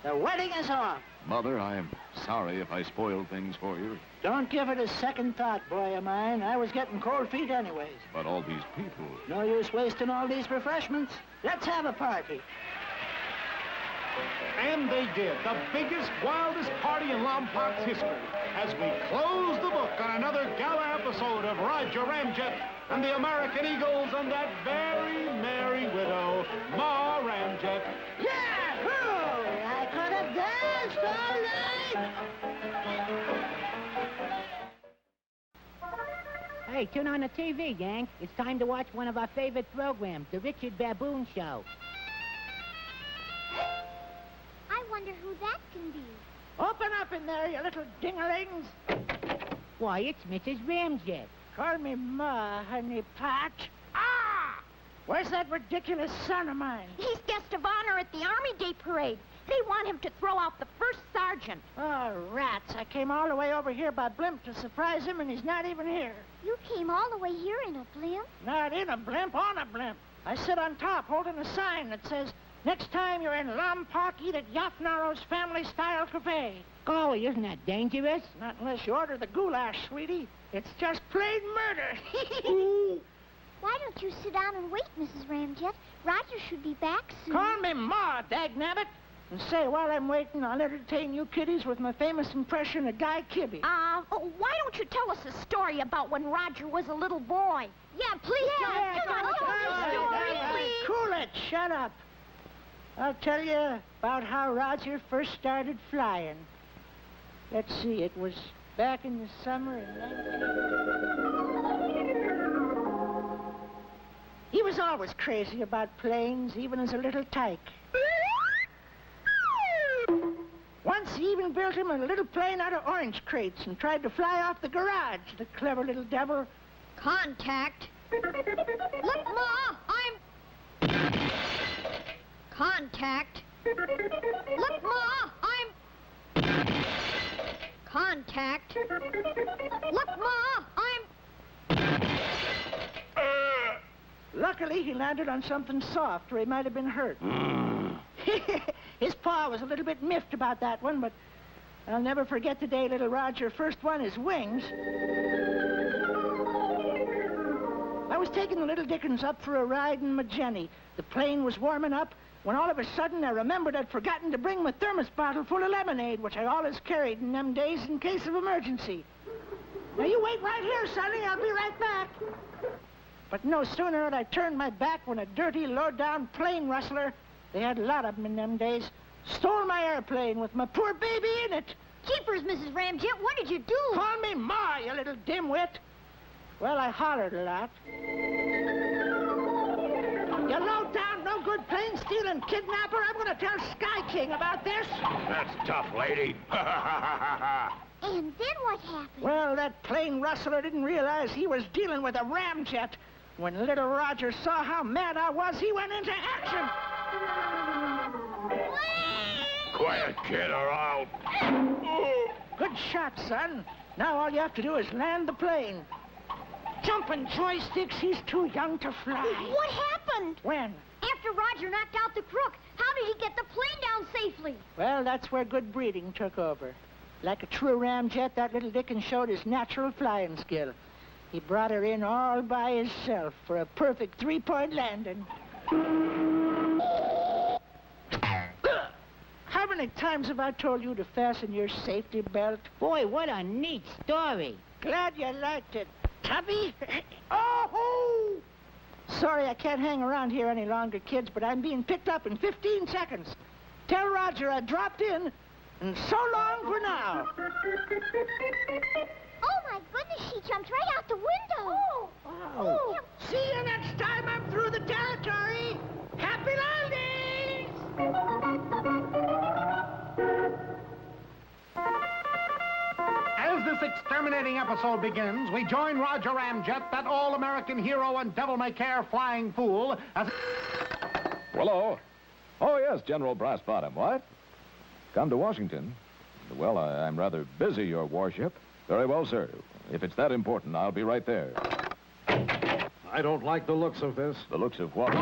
The wedding is off.
Mother, I am sorry if I spoiled things for you.
Don't give it a second thought, boy of mine. I was getting cold feet anyways.
But all these people...
No use wasting all these refreshments. Let's have a party.
And they did. The biggest, wildest party in Lompot's history. As we close the book on another gala episode of Roger Ramjet and the American Eagles and that very merry widow, Ma Ramjet.
Yahoo! I could have danced all night!
Hey, turn on the TV, gang. It's time to watch one of our favorite programs, The Richard Baboon Show.
I wonder who that can be.
Open up in there, you little dinglings.
Why, it's Mrs. Ramjet.
Call me Ma, honey pot. Ah! Where's that ridiculous son of mine?
He's guest of honor at the Army Day Parade. They want him to throw out the first sergeant.
Oh, rats. I came all the way over here by blimp to surprise him, and he's not even here.
You came all the way here in a blimp?
Not in a blimp, on a blimp. I sit on top holding a sign that says, next time you're in Lompoc, eat at Yafnaro's family-style cafe.
Golly, isn't that dangerous?
Not unless you order the goulash, sweetie. It's just plain murder.
Why don't you sit down and wait, Mrs. Ramjet? Roger should be back soon.
Call me Ma, dagnabbit. And say, while I'm waiting, I'll entertain you kiddies with my famous impression of Guy Kibbe.
Why don't you tell us a story about when Roger was a little boy? Yeah, please tell us. Come on, tell us a story, please.
Cool it, shut up. I'll tell you about how Roger first started flying. Let's see, it was back in the summer in 19... He was always crazy about planes, even as a little tyke. Once he even built him a little plane out of orange crates and tried to fly off the garage, the clever little devil.
Contact. Look, Ma, I'm... Contact. Look, Ma, I'm... Contact. Look, Ma, I'm...
Luckily, he landed on something soft, or he might have been hurt. His pa was a little bit miffed about that one, but I'll never forget the day little Roger first won his wings. I was taking the little Dickens up for a ride in my Jenny. The plane was warming up when all of a sudden I remembered I'd forgotten to bring my thermos bottle full of lemonade, which I always carried in them days in case of emergency. Now, you wait right here, Sonny. I'll be right back. But no sooner had I turned my back when a dirty, low-down plane rustler, they had a lot of them in them days, stole my airplane with my poor baby in it.
Jeepers, Mrs. Ramjet, what did you do?
Call me Ma, you little dimwit. Well, I hollered a lot. You low-down, no-good plane-stealing kidnapper, I'm going to tell Sky King about this.
That's tough, lady.
And then what happened?
Well, that plane rustler didn't realize he was dealing with a ramjet. When little Roger saw how mad I was, he went into action.
Quiet, kid, or I'll...
Good shot, son. Now all you have to do is land the plane. Jumping joysticks, he's too young to fly.
What happened?
When?
After Roger knocked out the crook, how did he get the plane down safely?
Well, that's where good breeding took over. Like a true ramjet, that little Dickens showed his natural flying skill. He brought her in all by himself for a perfect three-point landing. How many times have I told you to fasten your safety belt?
Boy, what a neat story.
Glad you liked it. Tubby? Oh! Sorry I can't hang around here any longer, kids, but I'm being picked up in 15 seconds. Tell Roger I dropped in, and so long for now.
Oh, my goodness, she jumped right out the window.
Oh. See you next time I'm through the territory. Happy landings!
As this exterminating episode begins, we join Roger Ramjet, that all-American hero and devil-may-care flying fool, as...
Hello? Oh, yes, General Brassbottom. What? Come to Washington? Well, I'm rather busy, your warship. Very well, sir. If it's that important, I'll be right there.
I don't like the looks of this.
The looks of what?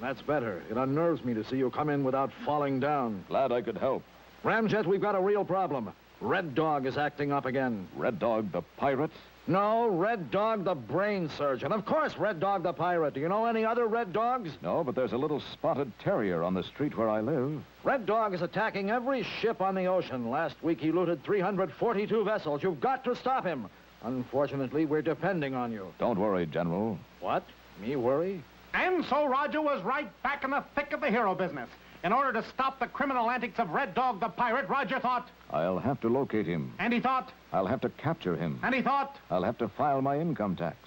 That's better. It unnerves me to see you come in without falling down.
Glad I could help.
Ramjet, we've got a real problem. Red Dog is acting up again.
Red Dog the pirate?
No, Red Dog the brain surgeon. Of course, Red Dog the pirate. Do you know any other Red Dogs?
No, but there's a little spotted terrier on the street where I live.
Red Dog is attacking every ship on the ocean. Last week he looted 342 vessels. You've got to stop him. Unfortunately, we're depending on you.
Don't worry, General.
What? Me worry?
And so Roger was right back in the thick of the hero business. In order to stop the criminal antics of Red Dog the pirate, Roger thought...
I'll have to locate him.
And he thought...
I'll have to capture him.
And he thought...
I'll have to file my income tax.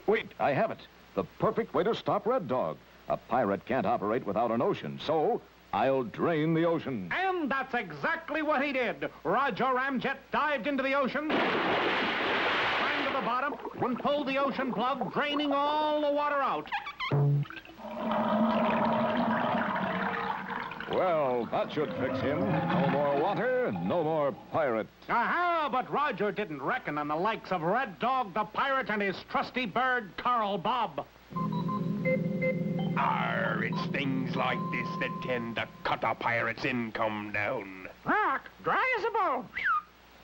Wait, I have it. The perfect way to stop Red Dog. A pirate can't operate without an ocean, so I'll drain the ocean.
And that's exactly what he did. Roger Ramjet dived into the ocean, climbed to the bottom, and pulled the ocean plug, draining all the water out.
Well, that should fix him. No more water, no more pirate.
Aha, but Roger didn't reckon on the likes of Red Dog the pirate and his trusty bird, Carl Bob.
Arr, it's things like this that tend to cut a pirate's income down.
Rock, dry as a bone.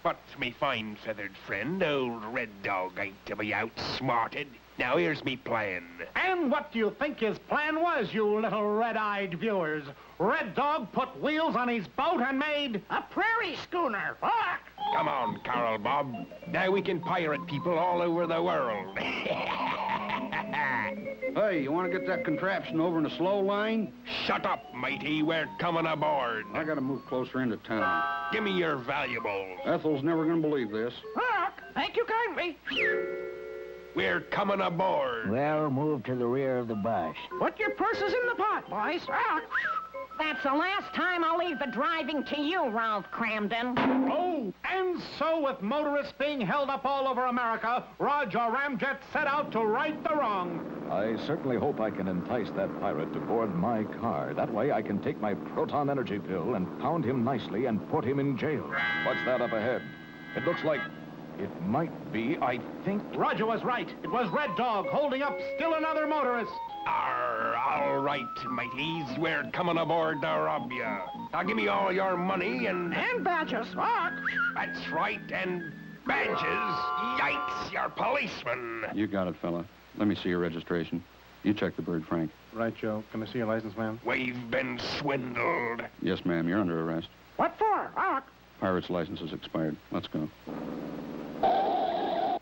But me fine feathered friend, old Red Dog ain't to be outsmarted. Now here's me plan.
And what do you think his plan was, you little red-eyed viewers? Red Dog put wheels on his boat and made...
a prairie schooner. Rock!
Come on, Carl Bob. Now we can pirate people all over the world.
Hey, you want to get that contraption over in a slow line?
Shut up, matey. We're coming aboard.
I gotta move closer into town.
Give me your valuables.
Ethel's never gonna believe this.
Rock, thank you kindly.
We're coming aboard.
Well, move to the rear of the bus.
Put your purses in the pot, boys. Rock.
That's the last time I'll leave the driving to you, Ralph Cramden.
Oh, and so with motorists being held up all over America, Roger Ramjet set out to right the wrong.
I certainly hope I can entice that pirate to board my car. That way I can take my proton energy pill and pound him nicely and put him in jail. What's that up ahead? It looks like... it might be, I think...
Roger was right. It was Red Dog holding up still another motorist.
Arr, all right, mateys. We're coming aboard to rob you. Now give me all your money and...
And badges, Rock.
That's right, and badges. Yikes, you're policemen.
You got it, fella. Let me see your registration. You check the bird, Frank.
Right, Joe. Can I see your license, ma'am?
We've been swindled.
Yes, ma'am. You're under arrest.
What for, Rock?
Pirate's license is expired. Let's go.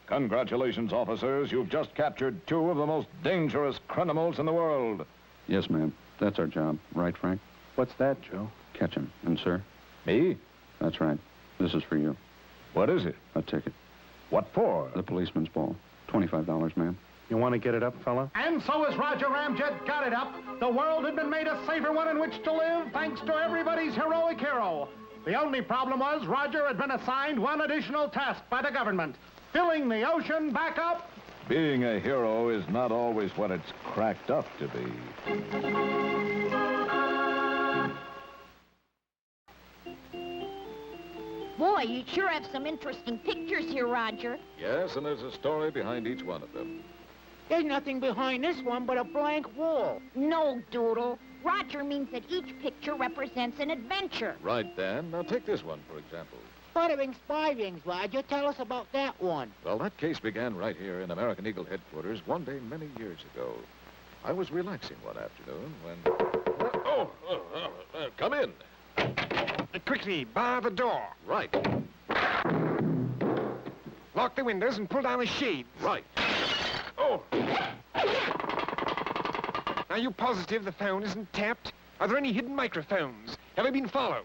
Congratulations, officers. You've just captured two of the most dangerous criminals in the world.
Yes, ma'am. That's our job. Right, Frank?
What's that, Joe?
Catch him. And, sir?
Me?
That's right. This is for you.
What is it?
A ticket.
What for?
The policeman's ball. $25, ma'am.
You want to get it up, fella?
And so as Roger Ramjet got it up, the world had been made a safer one in which to live, thanks to everybody's heroic hero. The only problem was Roger had been assigned one additional task by the government, filling the ocean back up.
Being a hero is not always what it's cracked up to be.
Boy, you sure have some interesting pictures here, Roger.
Yes, and there's a story behind each one of them.
There's nothing behind this one but a blank wall.
No, Doodle. Roger means that each picture represents an adventure.
Right, Dan. Now take this one, for example.
Spy rings, Roger. Tell us about that one.
Well, that case began right here in American Eagle headquarters one day many years ago. I was relaxing one afternoon when... come in.
Quickly, bar the door.
Right.
Lock the windows and pull down the shades.
Right. Oh!
Are you positive the phone isn't tapped? Are there any hidden microphones? Have I been followed?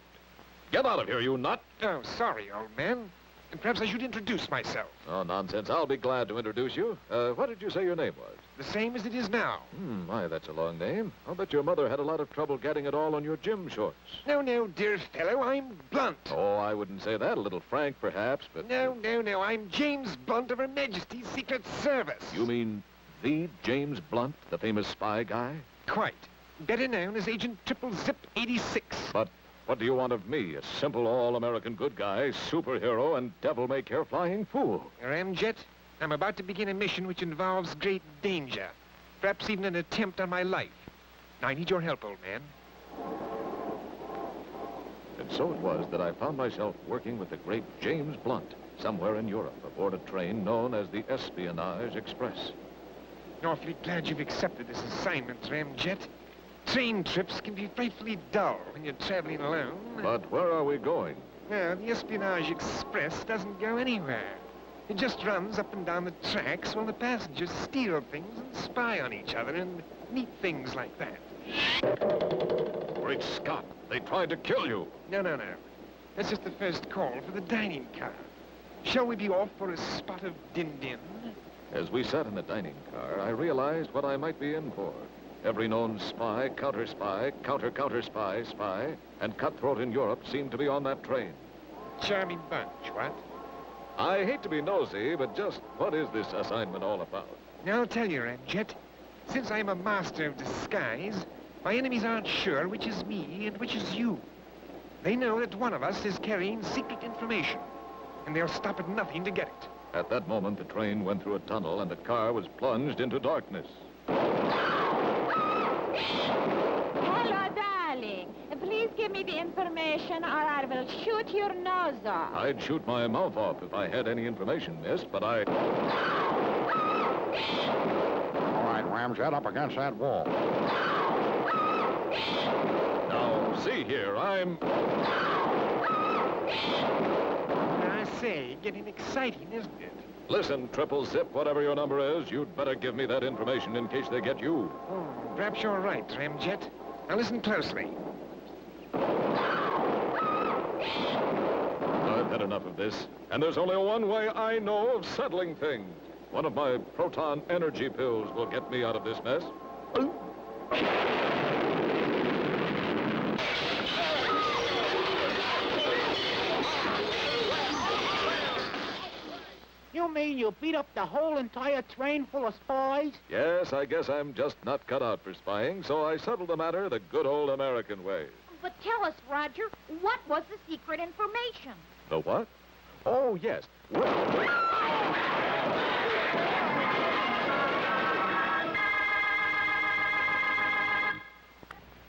Get out of here, you nut.
Oh, sorry, old man. And perhaps I should introduce myself.
Oh, nonsense. I'll be glad to introduce you. What did you say your name was?
The same as it is now.
My, that's a long name. I'll bet your mother had a lot of trouble getting it all on your gym shorts.
No, dear fellow, I'm Blunt.
Oh, I wouldn't say that. A little frank, perhaps, but...
No, I'm James Blunt of Her Majesty's Secret Service.
You mean the James Blunt, the famous spy guy?
Quite. Better known as Agent Triple Zip 86.
But what do you want of me? A simple all-American good guy, superhero, and devil-may-care flying fool.
Ramjet, I'm about to begin a mission which involves great danger. Perhaps even an attempt on my life. Now, I need your help, old man.
And so it was that I found myself working with the great James Blunt, somewhere in Europe, aboard a train known as the Espionage Express.
Awfully glad you've accepted this assignment, Ramjet. Train trips can be frightfully dull when you're traveling alone.
But where are we going?
Well, the Espionage Express doesn't go anywhere. It just runs up and down the tracks while the passengers steal things and spy on each other and neat things like that.
Great Scott, they tried to kill you.
No. That's just the first call for the dining car. Shall we be off for a spot of din-din?
As we sat in the dining car, I realized what I might be in for. Every known spy, counter-spy, counter-spy, and cutthroat in Europe seemed to be on that train.
Charming bunch, what?
I hate to be nosy, but just what is this assignment all about?
Now, I'll tell you, Ramjet. Since I'm a master of disguise, my enemies aren't sure which is me and which is you. They know that one of us is carrying secret information, and they'll stop at nothing to get it.
At that moment, the train went through a tunnel, and the car was plunged into darkness.
Hello, darling. Please give me the information or I will shoot your nose off.
I'd shoot my mouth off if I had any information, miss, but I...
All right, Ramjet, up against that wall.
Now, see here, I'm...
I say, getting exciting, isn't it?
Listen, Triple Zip, whatever your number is, you'd better give me that information in case they get you.
Oh, perhaps you're right, Ramjet. Now listen closely.
I've had enough of this, and there's only one way I know of settling things. One of my proton energy pills will get me out of this mess.
You mean you beat up the whole entire train full of spies?
Yes, I guess I'm just not cut out for spying, so I settled the matter the good old American way.
But tell us, Roger, what was the secret information?
The what? Oh, yes.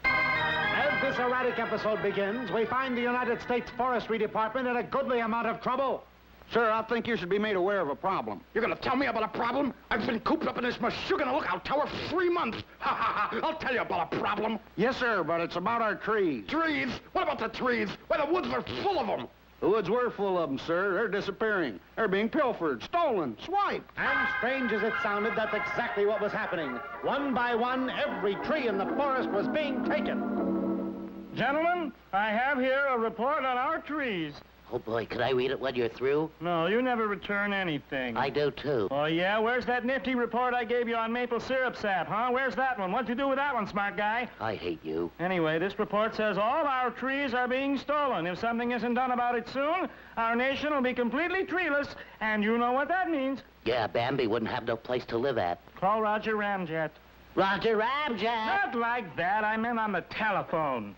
As this erratic episode begins, we find the United States Forestry Department in a goodly amount of trouble.
Sir, I think you should be made aware of a problem.
You're gonna tell me about a problem? I've been cooped up in this Meshuggah lookout tower for 3 months. Ha ha ha! I'll tell you about a problem.
Yes, sir, but it's about our trees.
Trees? What about the trees? Why, the woods are full of them.
The woods were full of them, sir. They're disappearing. They're being pilfered, stolen, swiped.
And strange as it sounded, that's exactly what was happening. One by one, every tree in the forest was being taken.
Gentlemen, I have here a report on our trees.
Oh, boy, could I read it when you're through?
No, you never return anything.
I do, too.
Oh, yeah? Where's that nifty report I gave you on maple syrup sap, huh? Where's that one? What'd you do with that one, smart guy?
I hate you.
Anyway, this report says all our trees are being stolen. If something isn't done about it soon, our nation will be completely treeless, and you know what that means.
Yeah, Bambi wouldn't have no place to live at.
Call Roger Ramjet.
Roger Ramjet!
Not like that. I meant on the telephone.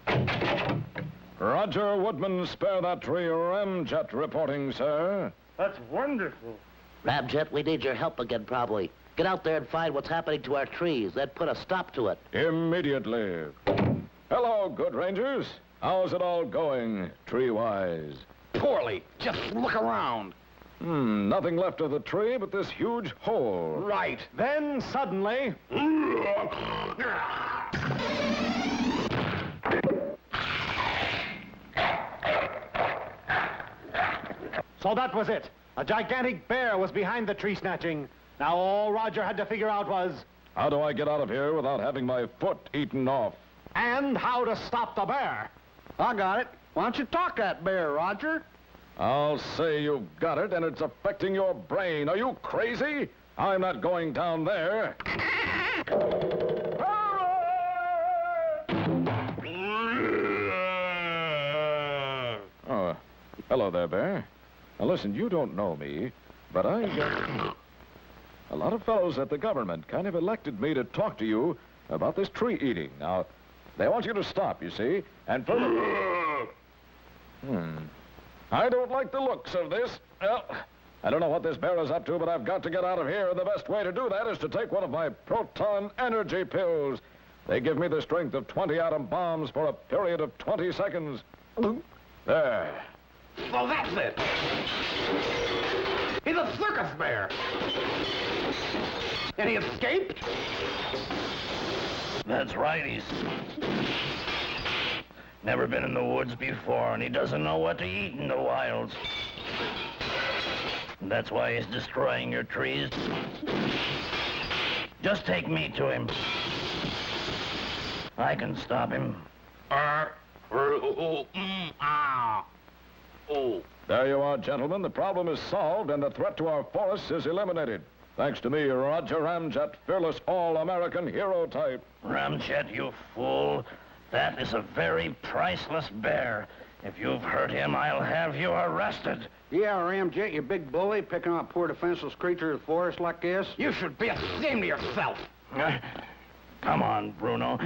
Roger Woodman, spare that tree. Ramjet reporting, sir.
That's wonderful.
Ramjet, we need your help again, probably. Get out there and find what's happening to our trees, then put a stop to it.
Immediately. Hello, good rangers. How's it all going, tree-wise?
Poorly. Just look around.
Nothing left of the tree but this huge hole.
Right.
Then, suddenly... So that was it.
A gigantic bear was behind the tree snatching. Now all Roger had to figure out was...
How do I get out of here without having my foot eaten off?
And how to stop the bear.
I got it. Why don't you talk that bear, Roger?
I'll say you've got it, and it's affecting your brain. Are you crazy? I'm not going down there. Oh, hello there, Bear. Now listen, you don't know me, but a lot of fellows at the government kind of elected me to talk to you about this tree eating. Now, they want you to stop, you see, and further... I don't like the looks of this. Well, I don't know what this bear is up to, but I've got to get out of here. The best way to do that is to take one of my proton energy pills. They give me the strength of 20 atom bombs for a period of 20 seconds. There.
So that's it. He's a circus bear. And he escaped?
That's right, he's never been in the woods before, and he doesn't know what to eat in the wilds. That's why he's destroying your trees. Just take me to him. I can stop him.
There you are, gentlemen. The problem is solved, and the threat to our forests is eliminated. Thanks to me, Roger Ramjet, fearless all-American hero type.
Ramjet, you fool. That is a very priceless bear. If you've hurt him, I'll have you arrested.
Yeah, Ramjet, you big bully, picking on a poor defenseless creature of the forest like this.
You should be ashamed of yourself.
Come on, Bruno.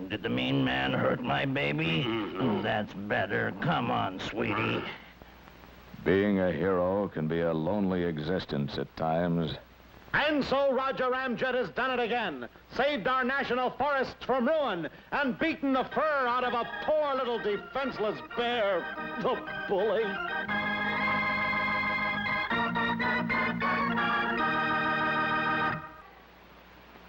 Did the mean man hurt my baby? That's better. Come on, sweetie.
Being a hero can be a lonely existence at times.
And so Roger Ramjet has done it again. Saved our national forests from ruin and beaten the fur out of a poor little defenseless bear. The bully.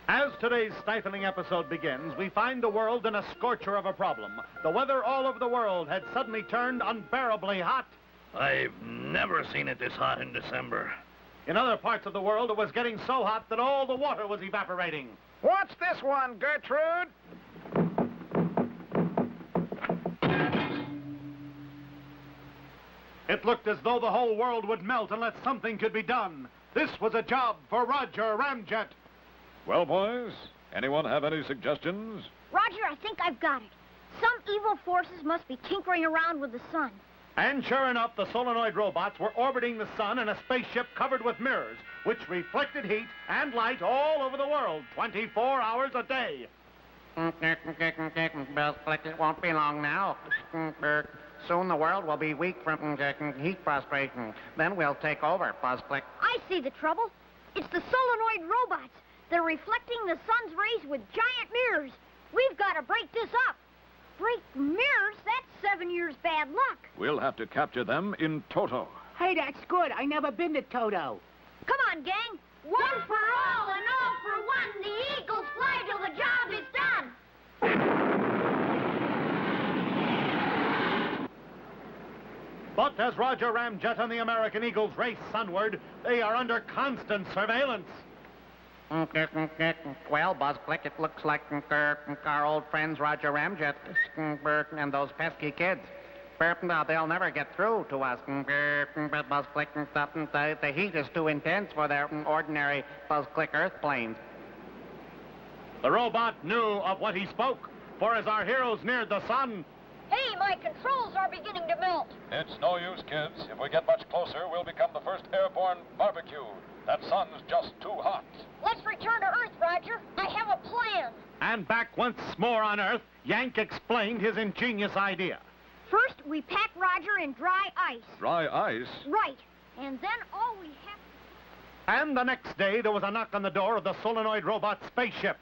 As today's stifling episode begins, we find the world in a scorcher of a problem. The weather all over the world had suddenly turned unbearably hot.
I've never seen it this hot in December.
In other parts of the world, it was getting so hot that all the water was evaporating.
Watch this one, Gertrude.
It looked as though the whole world would melt unless something could be done. This was a job for Roger Ramjet.
Well, boys, anyone have any suggestions?
Roger, I think I've got it. Some evil forces must be tinkering around with the sun.
And sure enough, the solenoid robots were orbiting the sun in a spaceship covered with mirrors, which reflected heat and light all over the world, 24 hours a day.
It won't be long now. Soon the world will be weak from heat frustration. Then we'll take over, Buzzclick.
I see the trouble. It's the solenoid robots. They're reflecting the sun's rays with giant mirrors. We've got to break this up. Break mirrors? That's 7 years bad luck.
We'll have to capture them in toto.
Hey, that's good. I never been to Toto.
Come on, gang. One for all and all for one. The Eagles fly till the job is done.
But as Roger Ramjet and the American Eagles race sunward, they are under constant surveillance.
Well, Buzzclick, it looks like our old friends Roger Ramjet and those pesky kids. They'll never get through to us. Buzzclick, the heat is too intense for their ordinary Buzzclick Earth planes.
The robot knew of what he spoke, for as our heroes neared the sun...
Hey, my controls are beginning to melt.
It's no use, kids. If we get much closer, we'll become the first airborne barbecue. That sun's just too hot.
Let's return to Earth, Roger. I have a plan.
And back once more on Earth, Yank explained his ingenious idea.
First, we pack Roger in dry ice.
Dry ice?
Right. And then all we have...
And the next day, there was a knock on the door of the solenoid robot spaceship.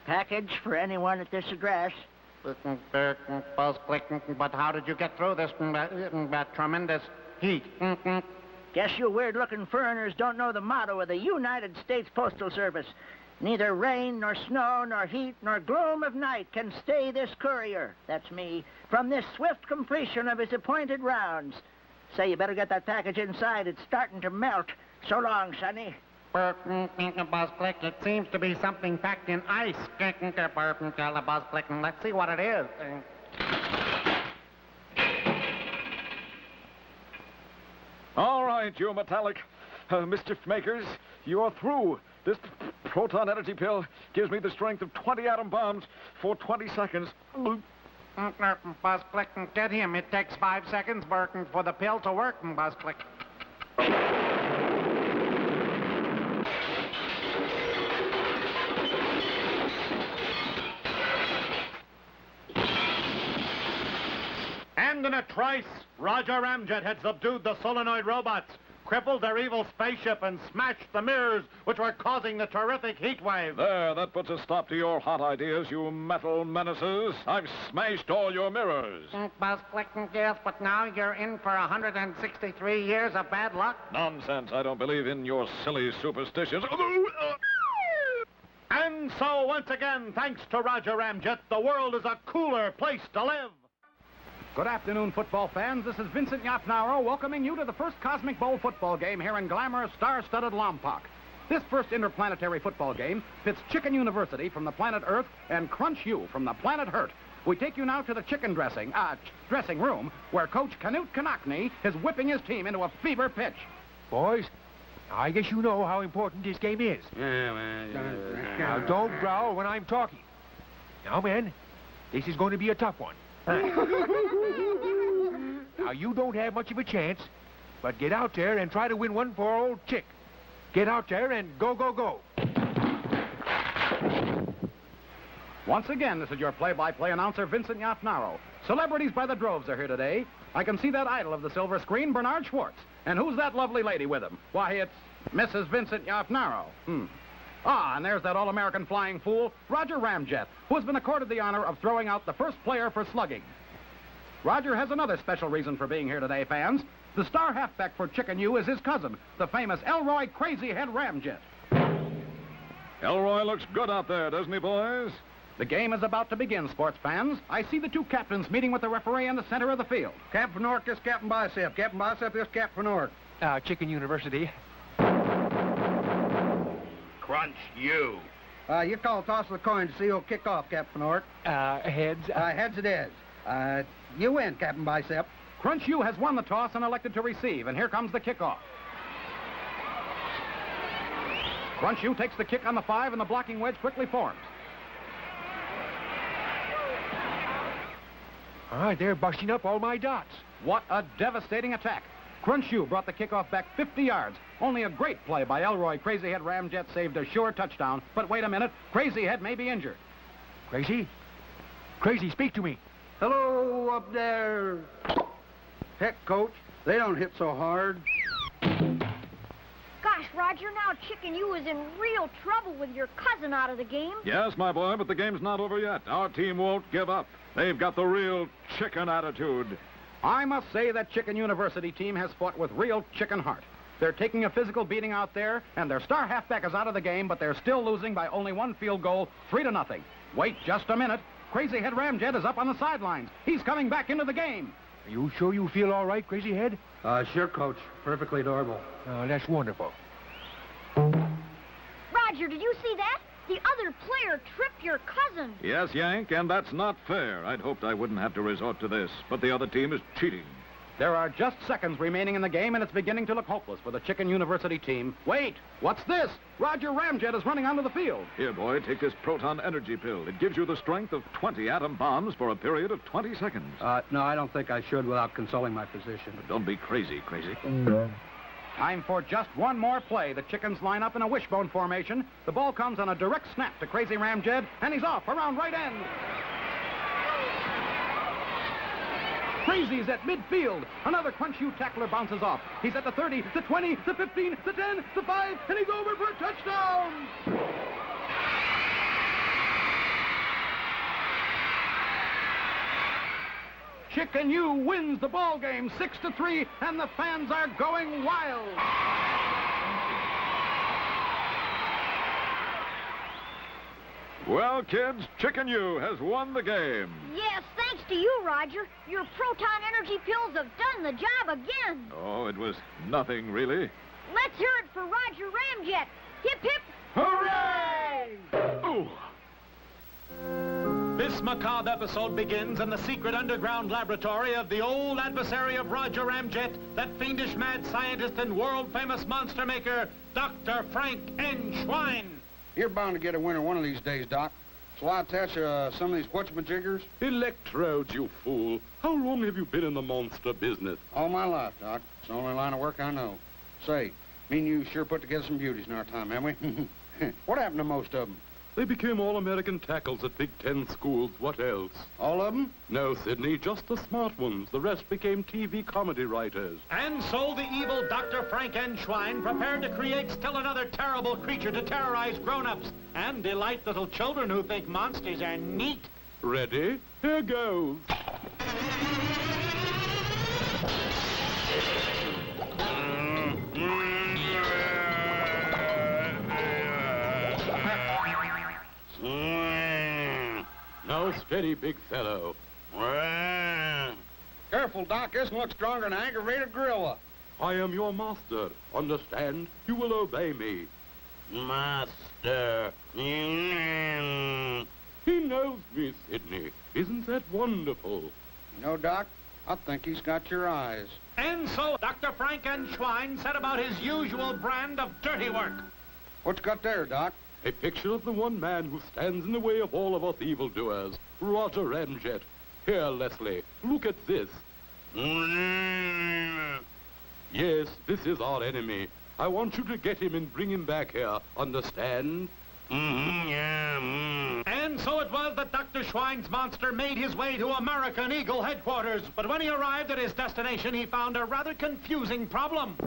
Package for anyone at this address.
Buzzclick, but how did you get through this tremendous heat?
Guess you weird-looking foreigners don't know the motto of the United States Postal Service. Neither rain, nor snow, nor heat, nor gloom of night can stay this courier, that's me, from this swift completion of his appointed rounds. Say, you better get that package inside. It's starting to melt. So long, Sonny.
It seems to be something packed in ice. Let's see what it is.
All right, you metallic mischief makers, you're through. This proton energy pill gives me the strength of 20 atom bombs for 20 seconds.
Buzzclick, get him. It takes 5 seconds, Burton, for the pill to work, Buzzclick.
And in a trice, Roger Ramjet had subdued the solenoid robots, crippled their evil spaceship, and smashed the mirrors which were causing the terrific heat wave.
There, that puts a stop to your hot ideas, you metal menaces. I've smashed all your mirrors.
Buzzclick, yes, but now you're in for 163 years of bad luck.
Nonsense. I don't believe in your silly superstitions.
And so, once again, thanks to Roger Ramjet, the world is a cooler place to live.
Good afternoon, football fans. This is Vincent Yapnaro welcoming you to the first Cosmic Bowl football game here in glamorous, star-studded Lompoc. This first interplanetary football game pits Chicken University from the planet Earth and Crunch U from the planet Hurt. We take you now to the chicken dressing room, where Coach Canute Konechny is whipping his team into a fever pitch.
Boys, I guess you know how important this game is. Now, don't growl when I'm talking. Now, men, this is going to be a tough one. Now, you don't have much of a chance, but get out there and try to win one for old Chick. Get out there and go, go, go.
Once again, this is your play-by-play announcer, Vincent Yapnaro. Celebrities by the droves are here today. I can see that idol of the silver screen, Bernard Schwartz. And who's that lovely lady with him? Why, it's Mrs. Vincent Yapnaro. Ah, and there's that all-American flying fool, Roger Ramjet, who has been accorded the honor of throwing out the first player for slugging. Roger has another special reason for being here today, fans. The star halfback for Chicken U is his cousin, the famous Elroy Crazy Head Ramjet.
Elroy looks good out there, doesn't he, boys?
The game is about to begin, sports fans. I see the two captains meeting with the referee in the center of the field.
Captain Nork, this Captain Bicep. Captain Bicep, this Captain Nork.
Chicken University.
Crunch you.
You call a toss of the coin to see who'll kick off, Captain Nork.
Heads.
Heads it is. You win, Captain Bicep.
Crunch U has won the toss and elected to receive, and here comes the kickoff. Crunch U takes the kick on the 5, and the blocking wedge quickly forms.
All right, they're busting up all my dots.
What a devastating attack. Crunch U brought the kickoff back 50 yards. Only a great play by Elroy Crazy Head Ramjet saved a sure touchdown. But wait a minute, Crazy Head may be injured.
Crazy? Crazy, speak to me.
Hello, up there. Heck, Coach, they don't hit so hard.
Gosh, Roger, now Chicken U is in real trouble with your cousin out of the game.
Yes, my boy, but the game's not over yet. Our team won't give up. They've got the real chicken attitude.
I must say that Chicken University team has fought with real chicken heart. They're taking a physical beating out there, and their star halfback is out of the game, but they're still losing by only one field goal, 3-0. Wait just a minute. Crazy Head Ramjet is up on the sidelines. He's coming back into the game.
Are you sure you feel all right, Crazy Head?
Sure, Coach. Perfectly adorable.
Oh, that's wonderful.
Roger, did you see that? The other player tripped your cousin.
Yes, Yank, and that's not fair. I'd hoped I wouldn't have to resort to this, but the other team is cheating.
There are just seconds remaining in the game, and it's beginning to look hopeless for the Chicken University team. Wait, what's this? Roger Ramjet is running onto the field.
Here, boy, take this proton energy pill. It gives you the strength of 20 atom bombs for a period of 20 seconds.
No, I don't think I should without consulting my physician.
But don't be crazy, Crazy.
Time for just one more play. The Chickens line up in a wishbone formation. The ball comes on a direct snap to Crazy Ramjet, and he's off around right end. Crazy's at midfield. Another Crunch U tackler bounces off. He's at the 30, the 20, the 15, the 10, the 5, and he's over for a touchdown! Chicken U wins the ball game 6-3, and the fans are going wild.
Well, kids, Chicken U has won the game.
Yes, thanks to you, Roger. Your proton energy pills have done the job again.
Oh, it was nothing, really.
Let's hear it for Roger Ramjet. Hip, hip.
Hooray!
Ooh. This macabre episode begins in the secret underground laboratory of the old adversary of Roger Ramjet, that fiendish mad scientist and world-famous monster maker, Dr. Frank N. Schwein.
You're bound to get a winner one of these days, Doc. So I attach some of these whatchamajiggers?
Electrodes, you fool. How long have you been in the monster business?
All my life, Doc. It's the only line of work I know. Say, me and you sure put together some beauties in our time, haven't we? What happened to most of them?
They became All-American tackles at Big Ten schools. What else?
All of them?
No, Sidney, just the smart ones. The rest became TV comedy writers.
And so the evil Dr. Frank N. Schwein prepared to create still another terrible creature to terrorize grown-ups and delight little children who think monsters are neat.
Ready? Here goes. Now steady, big fellow.
Careful, Doc. This one looks stronger than an aggravated gorilla.
I am your master. Understand? You will obey me.
Master.
He knows me, Sidney. Isn't that wonderful?
You know, Doc, I think he's got your eyes.
And so Dr. Frank N. Schwein set about his usual brand of dirty work.
What you got there, Doc?
A picture of the one man who stands in the way of all of us evildoers, Roger Ramjet. Here, Leslie, look at this. Yes, this is our enemy. I want you to get him and bring him back here. Understand?
And so it was that Dr. Schwein's monster made his way to American Eagle headquarters. But when he arrived at his destination, he found a rather confusing problem.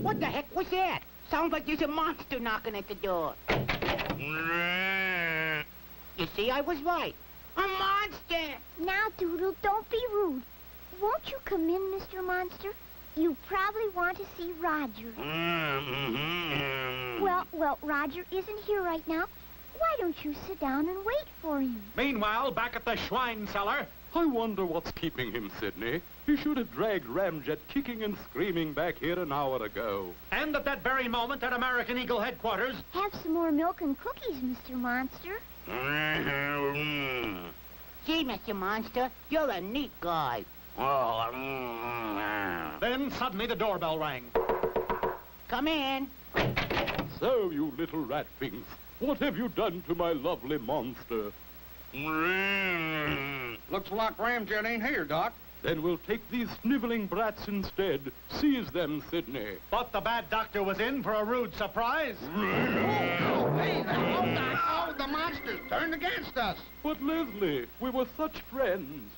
What the heck was that? Sounds like there's a monster knocking at the door. You see, I was right. A monster!
Now, Doodle, don't be rude. Won't you come in, Mr. Monster? You probably want to see Roger. Well, Roger isn't here right now. Why don't you sit down and wait for him?
Meanwhile, back at the Schwein cellar...
I wonder what's keeping him, Sidney. He should have dragged Ramjet kicking and screaming back here an hour ago.
And at that very moment at American Eagle headquarters...
Have some more milk and cookies, Mr. Monster.
Gee, Mr. Monster, you're a neat guy.
Then suddenly the doorbell rang.
Come in.
So, you little rat things, what have you done to my lovely monster?
Looks like Ramjet ain't here, Doc.
Then we'll take these sniveling brats instead. Seize them, Sidney.
But the bad doctor was in for a rude surprise.
Hey, oh, the monster's turned against us.
But, Leslie, we were such friends.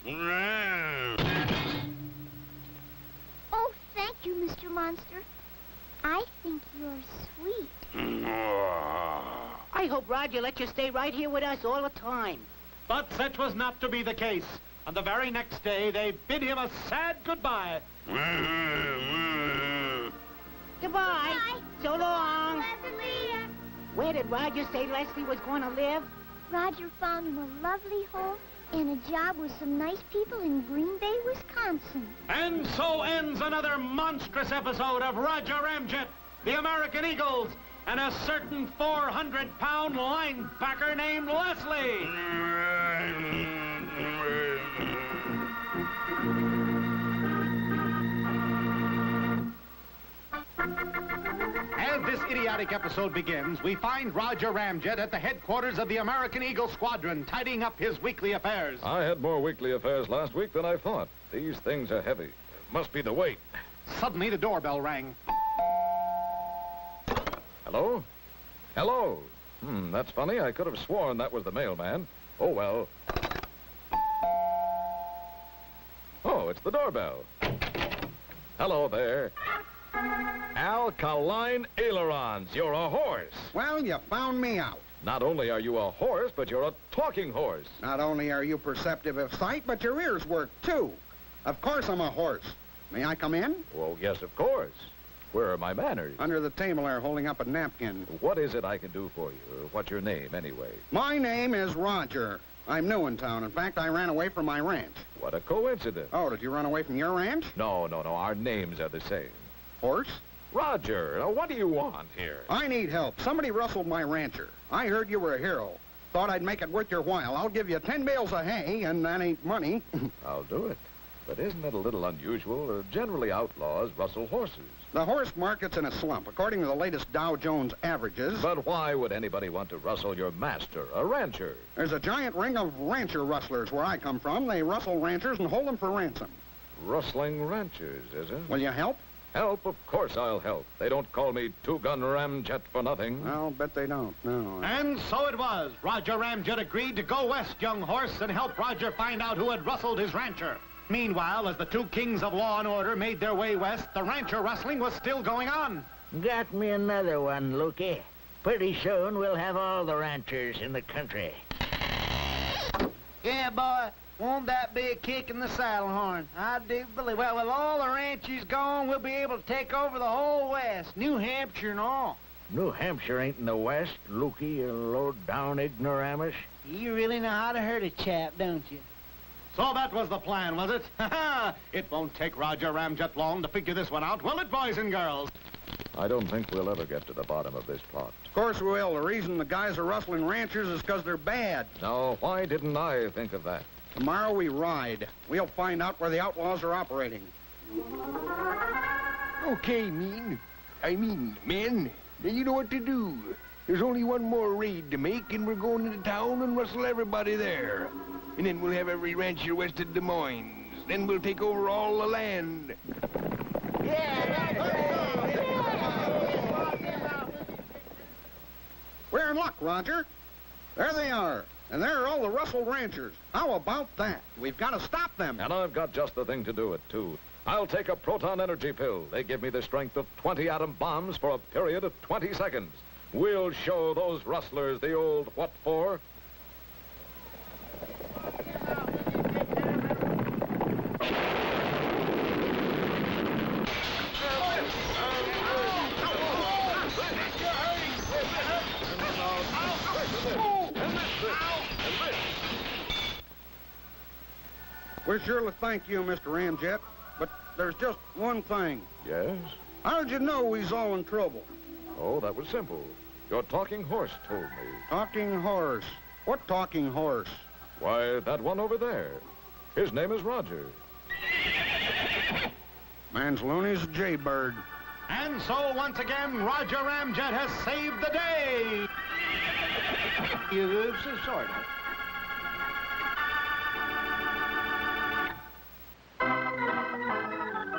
Oh, thank you, Mr. Monster. I think you're sweet.
I hope Roger lets you stay right here with us all the time.
But such was not to be the case. On the very next day, they bid him a sad goodbye.
Goodbye. So long.
Leslie.
Where did Roger say Leslie was going to live?
Roger found him a lovely home and a job with some nice people in Green Bay, Wisconsin.
And so ends another monstrous episode of Roger Ramjet, the American Eagles, and a certain 400-pound linebacker named Leslie. As this idiotic episode begins, we find Roger Ramjet at the headquarters of the American Eagle Squadron, tidying up his weekly affairs.
I had more weekly affairs last week than I thought. These things are heavy. Must be the weight.
Suddenly, the doorbell rang.
Hello? Hello? That's funny. I could have sworn that was the mailman. Oh, well. Oh, it's the doorbell. Hello there. Alkaline ailerons. You're a horse.
Well, you found me out.
Not only are you a horse, but you're a talking horse.
Not only are you perceptive of sight, but your ears work, too. Of course I'm a horse. May I come in?
Oh, yes, of course. Where are my manners?
Under the table there, holding up a napkin.
What is it I can do for you? What's your name, anyway?
My name is Roger. I'm new in town. In fact, I ran away from my ranch.
What a coincidence.
Oh, did you run away from your ranch?
No. Our names are the same.
Horse?
Roger, now what do you want here?
I need help. Somebody rustled my rancher. I heard you were a hero. Thought I'd make it worth your while. I'll give you 10 bales of hay, and that ain't money.
I'll do it. But isn't it a little unusual? Generally, outlaws rustle horses.
The horse market's in a slump, according to the latest Dow Jones averages.
But why would anybody want to rustle your master, a rancher?
There's a giant ring of rancher rustlers where I come from. They rustle ranchers and hold them for ransom.
Rustling ranchers, is it?
Will you help?
Help? Of course I'll help. They don't call me two-gun Ramjet for nothing.
I'll bet they don't, no.
And so it was. Roger Ramjet agreed to go west, young horse, and help Roger find out who had rustled his rancher. Meanwhile, as the two kings of law and order made their way west, the rancher rustling was still going on.
Got me another one, Lukey. Pretty soon we'll have all the ranchers in the country.
Yeah, boy. Won't that be a kick in the saddle horn? I do believe. Well, with all the ranches gone, we'll be able to take over the whole West, New Hampshire and all.
New Hampshire ain't in the West, Lukey, you low-down ignoramus.
You really know how to hurt a chap, don't you?
So that was the plan, was it? It won't take Roger Ramjet long to figure this one out, will it, boys and girls?
I don't think we'll ever get to the bottom of this plot.
Of course we will. The reason the guys are rustling ranchers is because they're bad.
Now, why didn't I think of that?
Tomorrow we ride. We'll find out where the outlaws are operating.
Okay, men. Men, then you know what to do. There's only one more raid to make, and we're going into town and rustle everybody there. And then we'll have every rancher west of Des Moines. Then we'll take over all the land.
We're in luck, Roger. There they are. And there are all the rustled ranchers. How about that? We've got to stop them.
And I've got just the thing to do it, too. I'll take a proton energy pill. They give me the strength of 20 atom bombs for a period of 20 seconds. We'll show those rustlers the old what for.
We're sure to thank you, Mr. Ramjet, but there's just one thing.
Yes?
How'd you know we was all in trouble?
Oh, that was simple. Your talking horse told me.
Talking horse? What talking horse?
Why, that one over there. His name is Roger.
Man's loony's a jaybird.
And so, once again, Roger Ramjet has saved the day.
Sort of.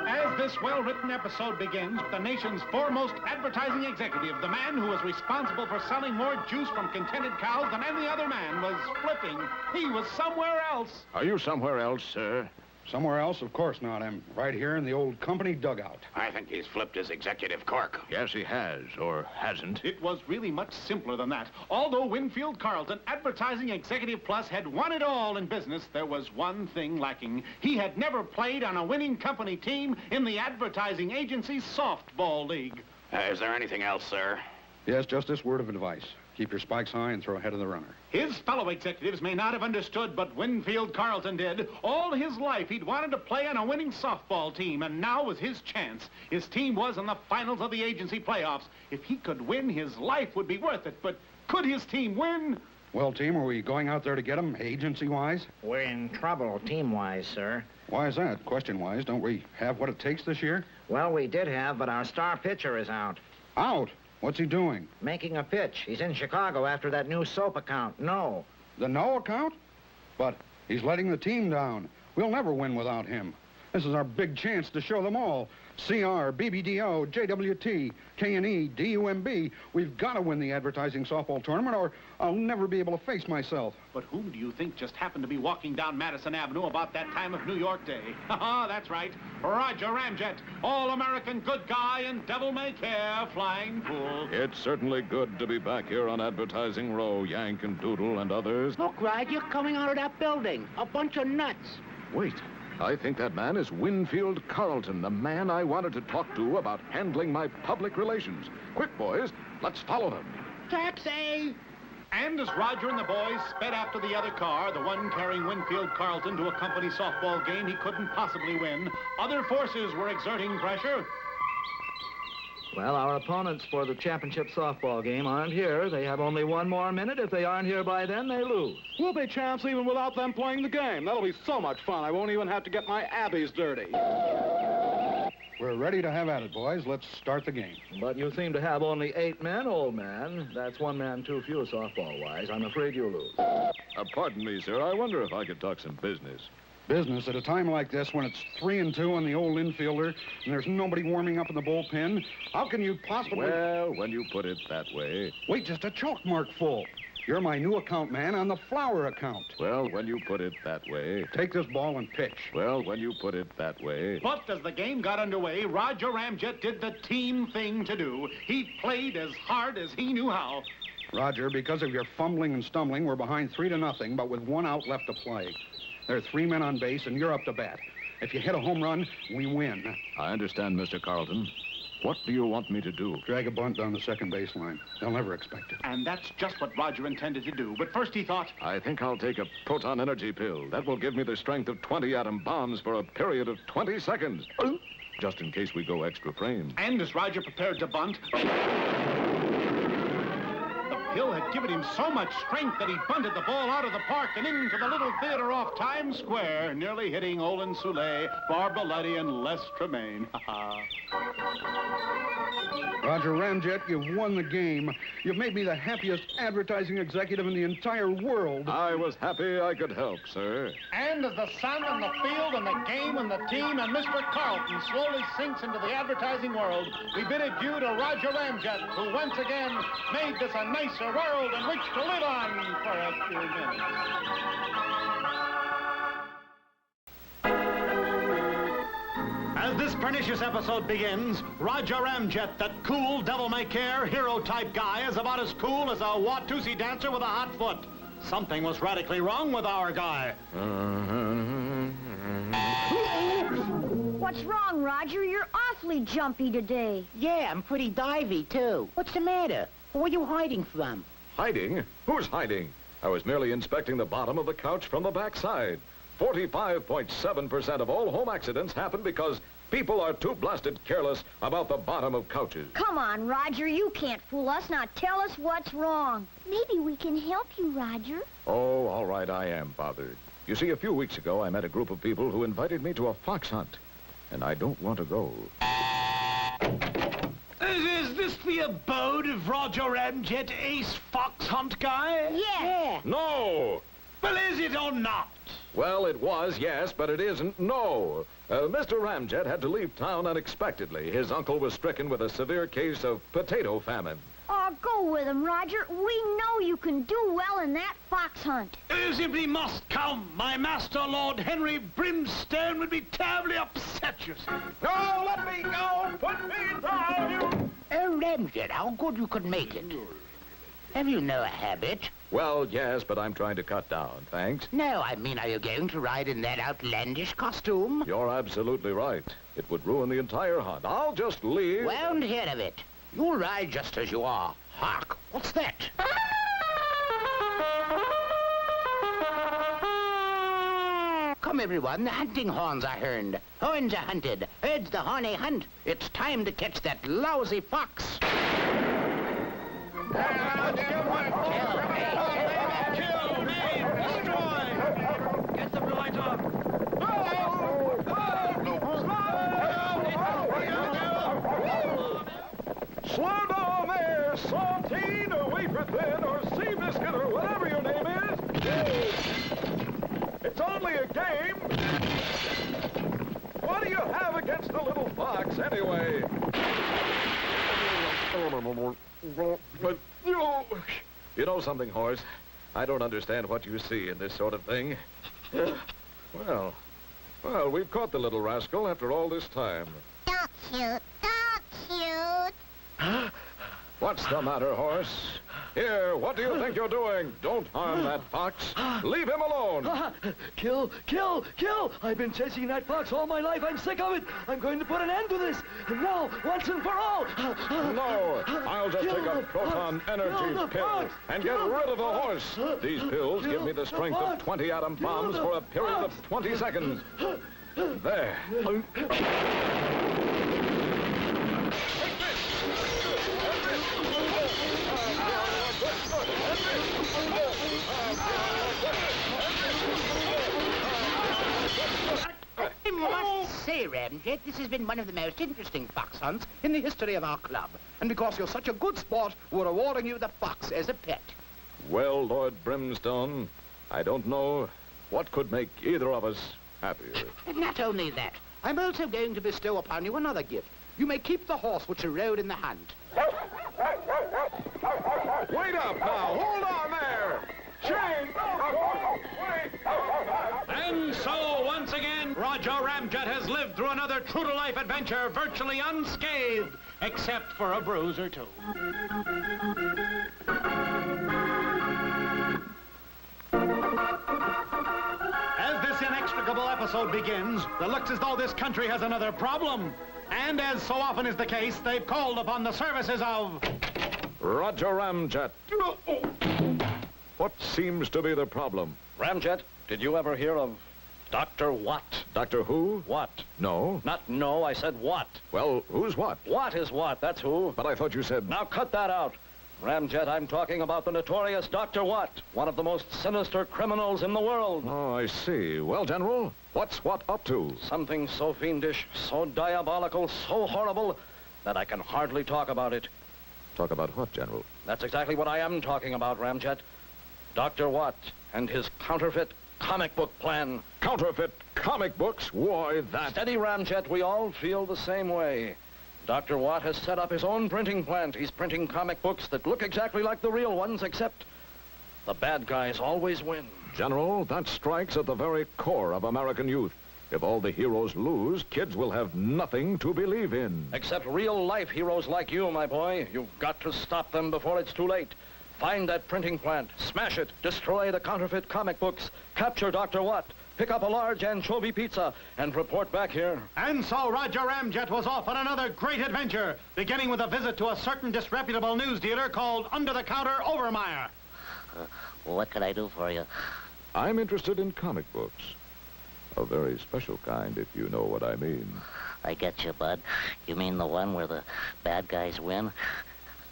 As this well-written episode begins with the nation's foremost advertising executive, the man who was responsible for selling more juice from contented cows than any other man was flipping. He was somewhere else.
Are you somewhere else, sir?
Somewhere else? Of course not. I'm right here in the old company dugout.
I think he's flipped his executive cork. Yes, he has, or hasn't.
It was really much simpler than that. Although Winfield Carlton, Advertising Executive Plus, had won it all in business, there was one thing lacking. He had never played on a winning company team in the advertising agency's softball league.
Is there anything else, sir?
Yes, just this word of advice. Keep your spikes high and throw ahead of the runner.
His fellow executives may not have understood, but Winfield Carlton did. All his life, he'd wanted to play on a winning softball team, and now was his chance. His team was in the finals of the agency playoffs. If he could win, his life would be worth it. But could his team win?
Well, team, are we going out there to get them, agency-wise?
We're in trouble, team-wise, sir.
Why is that, question-wise? Don't we have what it takes this year?
Well, we did have, but our star pitcher is out.
Out? What's he doing?
Making a pitch. He's in Chicago after that new soap account. No.
The no account? But he's letting the team down. We'll never win without him. This is our big chance to show them all. CR, BBDO, JWT, K&E, DUMB. We've got to win the advertising softball tournament or I'll never be able to face myself.
But whom do you think just happened to be walking down Madison Avenue about that time of New York Day? Ha-ha, that's right. Roger Ramjet, all-American good guy and devil-may-care flying fool.
It's certainly good to be back here on Advertising Row, Yank and Doodle and others.
Look, Roger, coming out of that building. A bunch of nuts.
Wait, I think that man is Winfield Carlton, the man I wanted to talk to about handling my public relations. Quick, boys, let's follow them.
Taxi!
And as Roger and the boys sped after the other car, the one carrying Winfield Carlton to a company softball game he couldn't possibly win, other forces were exerting pressure.
Well, our opponents for the championship softball game aren't here. They have only one more minute. If they aren't here by then, they lose.
We'll be champs even without them playing the game. That'll be so much fun. I won't even have to get my abbeys dirty.
We're ready to have at it, boys. Let's start the game.
But you seem to have only 8 men, old man. That's 1 man too few softball-wise. I'm afraid you lose.
Pardon me, sir. I wonder if I could talk some business.
Business at a time like this when it's 3-2 on the old infielder and there's nobody warming up in the bullpen? How can you possibly...
Well, when you put it that way...
Wait, just a chalk mark full. You're my new account man on the flower account.
Well, when you put it that way...
Take this ball and pitch.
Well, when you put it that way...
But as the game got underway, Roger Ramjet did the team thing to do. He played as hard as he knew how.
Roger, because of your fumbling and stumbling, we're behind 3-0, but with 1 out left to play. There are 3 men on base, and you're up to bat. If you hit a home run, we win.
I understand, Mr. Carlton. What do you want me to do?
Drag a bunt down the second baseline. They'll never expect it.
And that's just what Roger intended to do. But first he thought...
I think I'll take a proton energy pill. That will give me the strength of 20 atom bombs for a period of 20 seconds. Just in case we go extra frames.
And as Roger prepared to bunt... The pill had given him so much strength that he bunted the ball out of the park and into the little theater off Times Square, nearly hitting Olin Soule, Barbara Luddy, and Les Tremaine.
Roger Ramjet, you've won the game. You've made me the happiest advertising executive in the entire world.
I was happy I could help, sir.
And as the sun and the field and the game and the team and Mr. Carlton slowly sinks into the advertising world, we bid adieu to Roger Ramjet, who once again made this a nicer world in which to live on for a few minutes. As this pernicious episode begins, Roger Ramjet, that cool, devil-may-care, hero-type guy, is about as cool as a Watusi dancer with a hot foot. Something was radically wrong with our guy.
What's wrong, Roger? You're awfully jumpy today.
Yeah, I'm pretty divey, too. What's the matter? Who are you hiding from?
Hiding? Who's hiding? I was merely inspecting the bottom of the couch from the backside. 45.7% of all home accidents happen because people are too blasted careless about the bottom of couches.
Come on, Roger. You can't fool us. Now tell us what's wrong. Maybe we can help you, Roger.
Oh, all right, I am bothered. You see, a few weeks ago, I met a group of people who invited me to a fox hunt, and I don't want to go.
Is this the abode of Roger Ramjet, ace fox hunt guy?
Yeah.
No!
Well, is it or not?
Well, it was, yes, but it isn't, no. Mr. Ramjet had to leave town unexpectedly. His uncle was stricken with a severe case of potato famine.
Oh, go with him, Roger. We know you can do well in that fox hunt.
You simply must come. My master, Lord Henry Brimstone, would be terribly upset, you see.
No, let me go! Put me down, you...
Oh, Ramjet, how good you could make it. Have you no habit?
Well, yes, but I'm trying to cut down, thanks.
No, I mean, are you going to ride in that outlandish costume?
You're absolutely right. It would ruin the entire hunt. I'll just leave...
Won't hear of it. You'll ride just as you are. Hark, what's that? Come, everyone, the hunting horns are heard. Horns are hunted, herds the horny hunt. It's time to catch that lousy fox.
Get the blind off!
Slow down there, saltine or wafer thin or sea biscuit or whatever your name is. It's only a game. What do you have against the little fox, anyway? But, you know something, Horace? I don't understand what you see in this sort of thing. Well, we've caught the little rascal after all this time.
Don't shoot. Don't shoot.
What's the matter, Horace? Here, what do you think you're doing? Don't harm that fox. Leave him alone.
Kill, kill, kill! I've been chasing that fox all my life. I'm sick of it. I'm going to put an end to this. And now, once and for all.
No, I'll just take a proton energy pill and get rid of the horse. These pills give me the strength of 20 atom bombs for a period of 20 seconds. There.
I must say, Ramjet, this has been one of the most interesting fox hunts in the history of our club. And because you're such a good sport, we're awarding you the fox as a pet.
Well, Lord Brimstone, I don't know what could make either of us happier.
And not only that, I'm also going to bestow upon you another gift. You may keep the horse which you rode in the hunt.
Wait up now! Hold on there!
And so, once again, Roger Ramjet has lived through another true-to-life adventure virtually unscathed, except for a bruise or two. As this inextricable episode begins, it looks as though this country has another problem. And as so often is the case, they've called upon the services of...
Roger Ramjet. What seems to be the problem?
Ramjet, did you ever hear of Dr. Watt?
Doctor who?
Watt.
No.
Not no, I said Watt.
Well, who's what?
Watt is Watt, that's who.
But I thought you said...
Now cut that out. Ramjet, I'm talking about the notorious Dr. Watt, one of the most sinister criminals in the world.
Oh, I see. Well, General, what's Watt up to?
Something so fiendish, so diabolical, so horrible, that I can hardly talk about it.
Talk about what, General?
That's exactly what I am talking about, Ramjet. Dr. Watt and his counterfeit comic book plan.
Counterfeit comic books? Why, that...
Steady, Ramjet, we all feel the same way. Dr. Watt has set up his own printing plant. He's printing comic books that look exactly like the real ones, except the bad guys always win.
General, that strikes at the very core of American youth. If all the heroes lose, kids will have nothing to believe in.
Except real-life heroes like you, my boy. You've got to stop them before it's too late. Find that printing plant, smash it, destroy the counterfeit comic books, capture Dr. Watt, pick up a large anchovy pizza, and report back here.
And so Roger Ramjet was off on another great adventure, beginning with a visit to a certain disreputable news dealer called Under-the-Counter Overmeyer.
What can I do for you?
I'm interested in comic books. A very special kind, if you know what I mean.
I get you, Bud. You mean the one where the bad guys win?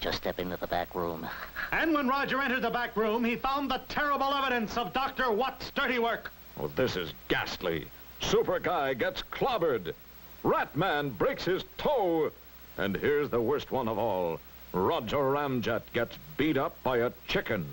Just step into the back room.
And when Roger entered the back room, he found the terrible evidence of Dr. Watt's dirty work.
Oh, this is ghastly. Super Guy gets clobbered. Rat Man breaks his toe. And here's the worst one of all. Roger Ramjet gets beat up by a chicken.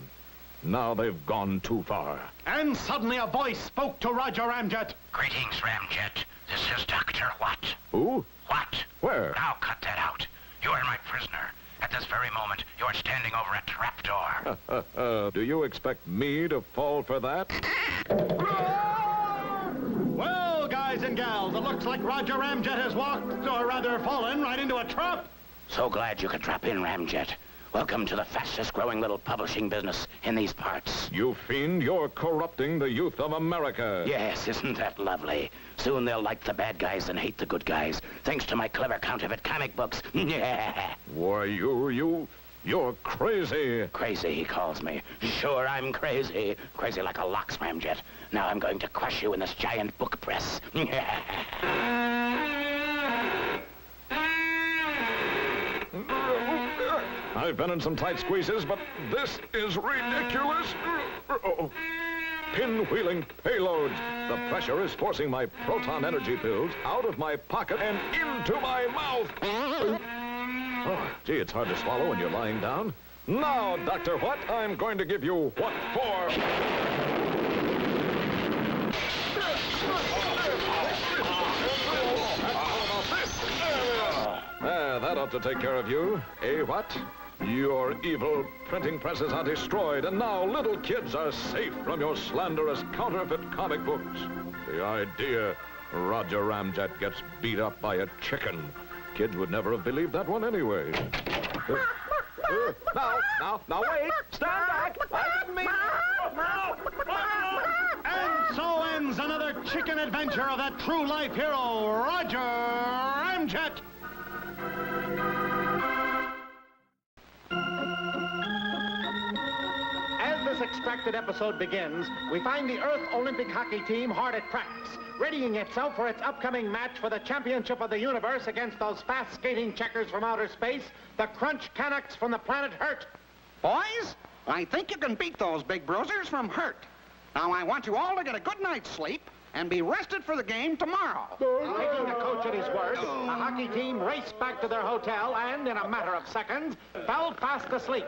Now they've gone too far.
And suddenly a voice spoke to Roger Ramjet.
Greetings, Ramjet. This is Dr. Watt.
Who?
Watt.
Where?
Now cut that out. You are my prisoner. At this very moment, you are standing over a trapdoor.
Do you expect me to fall for that?
Well, guys and gals, it looks like Roger Ramjet has walked, or rather fallen, right into a trap.
So glad you could drop in, Ramjet. Welcome to the fastest-growing little publishing business in these parts.
You fiend, you're corrupting the youth of America.
Yes, isn't that lovely? Soon they'll like the bad guys and hate the good guys, thanks to my clever counterfeit comic books.
Why, you're crazy.
Crazy, he calls me. Sure, I'm crazy. Crazy like a lox, Ramjet. Now I'm going to crush you in this giant book press.
I've been in some tight squeezes, but this is ridiculous. Oh. Pinwheeling payloads. The pressure is forcing my proton energy pills out of my pocket and into my mouth. Oh, gee, it's hard to swallow when you're lying down. Now, Dr. What, I'm going to give you what for. That ought to take care of you. Eh, what? Your evil printing presses are destroyed, and now little kids are safe from your slanderous counterfeit comic books. The idea Roger Ramjet gets beat up by a chicken. Kids would never have believed that one anyway.
Now, wait. Stand back. I didn't mean... And so ends another chicken adventure of that true-life hero, Roger Ramjet. As this extracted episode begins, we find the Earth Olympic hockey team hard at practice, readying itself for its upcoming match for the championship of the universe against those fast-skating checkers from outer space, the Crunch Canucks from the planet Hurt.
Boys, I think you can beat those big bruisers from Hurt. Now, I want you all to get a good night's sleep and be rested for the game tomorrow.
Taking the coach at his word, the hockey team raced back to their hotel and, in a matter of seconds, fell fast asleep.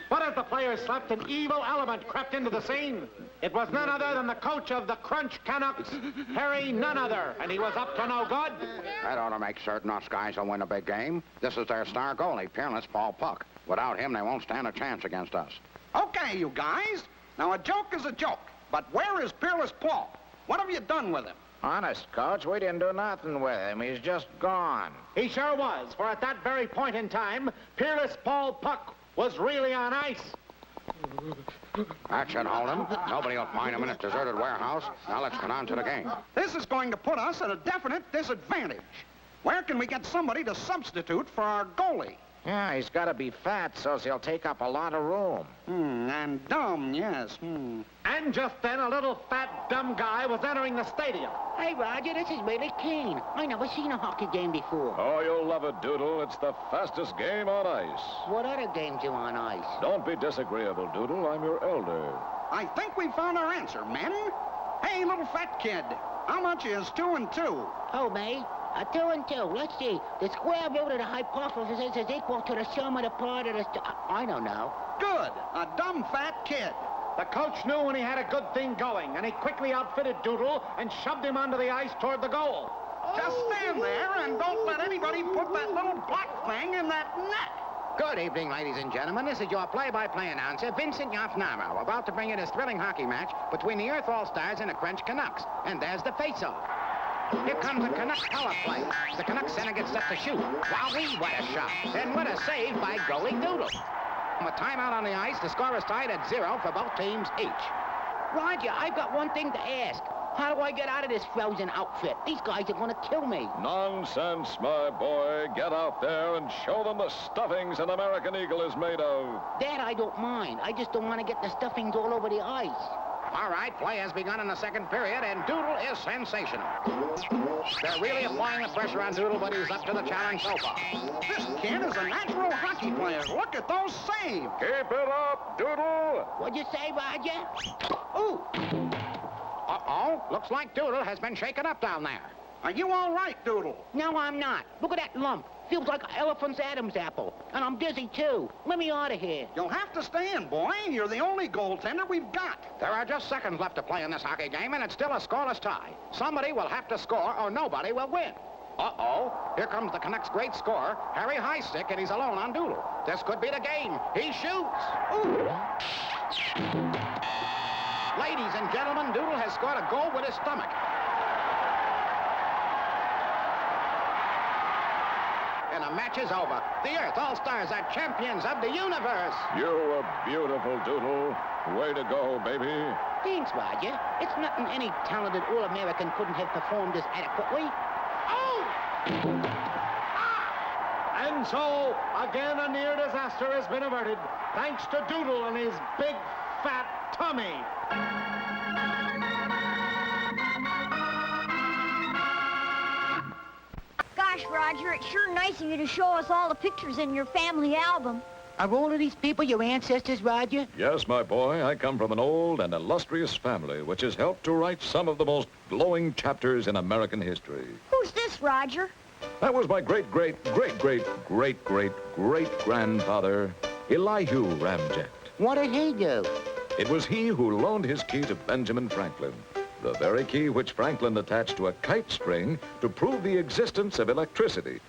But as the players slept, an evil element crept into the scene. It was none other than the coach of the Crunch Canucks, Harry None Other, and he was up to no good.
That ought to make certain us guys will win a big game. This is their star goalie, Peerless Paul Puck. Without him, they won't stand a chance against us.
Okay, you guys. Now, a joke is a joke, but where is Peerless Paul? What have you done with him?
Honest, Coach, we didn't do nothing with him. He's just gone.
He sure was, for at that very point in time, Peerless Paul Puck was really on ice.
That should hold him. Nobody will find him in his deserted warehouse. Now let's get on to the game.
This is going to put us at a definite disadvantage. Where can we get somebody to substitute for our goalie?
Yeah, he's got to be fat, so he'll take up a lot of room.
And dumb, yes.
And just then, a little fat, dumb guy was entering the stadium.
Hey, Roger, this is really keen. I never seen a hockey game before.
Oh, you'll love it, Doodle. It's the fastest game on ice.
What other games are on ice?
Don't be disagreeable, Doodle. I'm your elder.
I think we found our answer, men. Hey, little fat kid, how much is 2 and 2?
Oh, me? 2 and 2. Let's see. The square root of the hypothesis is equal to the sum of the part of the... I don't know.
Good. A dumb fat kid.
The coach knew when he had a good thing going, and he quickly outfitted Doodle and shoved him onto the ice toward the goal.
Just stand there and don't let anybody put that little black thing in that net.
Good evening, ladies and gentlemen. This is your play-by-play announcer, Vincent Yafnaro, about to bring you this thrilling hockey match between the Earth All-Stars and the Crunch Canucks. And there's the face-off. Here comes the Canucks power play. The Canucks center gets set to shoot. Wowee, what a shot. And what a save by goalie Doodle. With timeout on the ice, the score is tied at 0 for both teams each.
Roger, I've got one thing to ask. How do I get out of this frozen outfit? These guys are going to kill me.
Nonsense, my boy. Get out there and show them the stuffings an American Eagle is made of.
That I don't mind. I just don't want to get the stuffings all over the ice.
All right, play has begun in the second period, and Doodle is sensational. They're really applying the pressure on Doodle, but he's up to the challenge so far.
This kid is a natural hockey player. Look at those saves.
Keep it up, Doodle.
What'd you say, Roger?
Ooh.
Uh-oh. Looks like Doodle has been shaken up down there.
Are you all right, Doodle?
No, I'm not. Look at that lump. Feels like an elephant's Adam's apple. And I'm dizzy, too. Let me out of here.
You'll have to stay in, boy. You're the only goaltender we've got.
There are just seconds left to play in this hockey game, and it's still a scoreless tie. Somebody will have to score, or nobody will win. Uh-oh. Here comes the Canucks' great scorer, Harry Highstick, and he's alone on Doodle. This could be the game. He shoots. Ooh. Ladies and gentlemen, Doodle has scored a goal with his stomach. And the match is over. The Earth All-Stars are champions of the universe.
You were beautiful, Doodle. Way to go, baby.
Thanks, Roger. It's nothing any talented All-American couldn't have performed as adequately. Oh!
And so, again, a near disaster has been averted, thanks to Doodle and his big, fat tummy.
Gosh, Roger, it's sure nice of you to show us all the pictures in your family album.
Are all of these people your ancestors, Roger?
Yes, my boy. I come from an old and illustrious family which has helped to write some of the most glowing chapters in American history.
Who's this, Roger?
That was my great-great-great-great-great-great-grandfather, Elihu Ramjet.
What did he do?
It was he who loaned his key to Benjamin Franklin, the very key which Franklin attached to a kite string to prove the existence of electricity.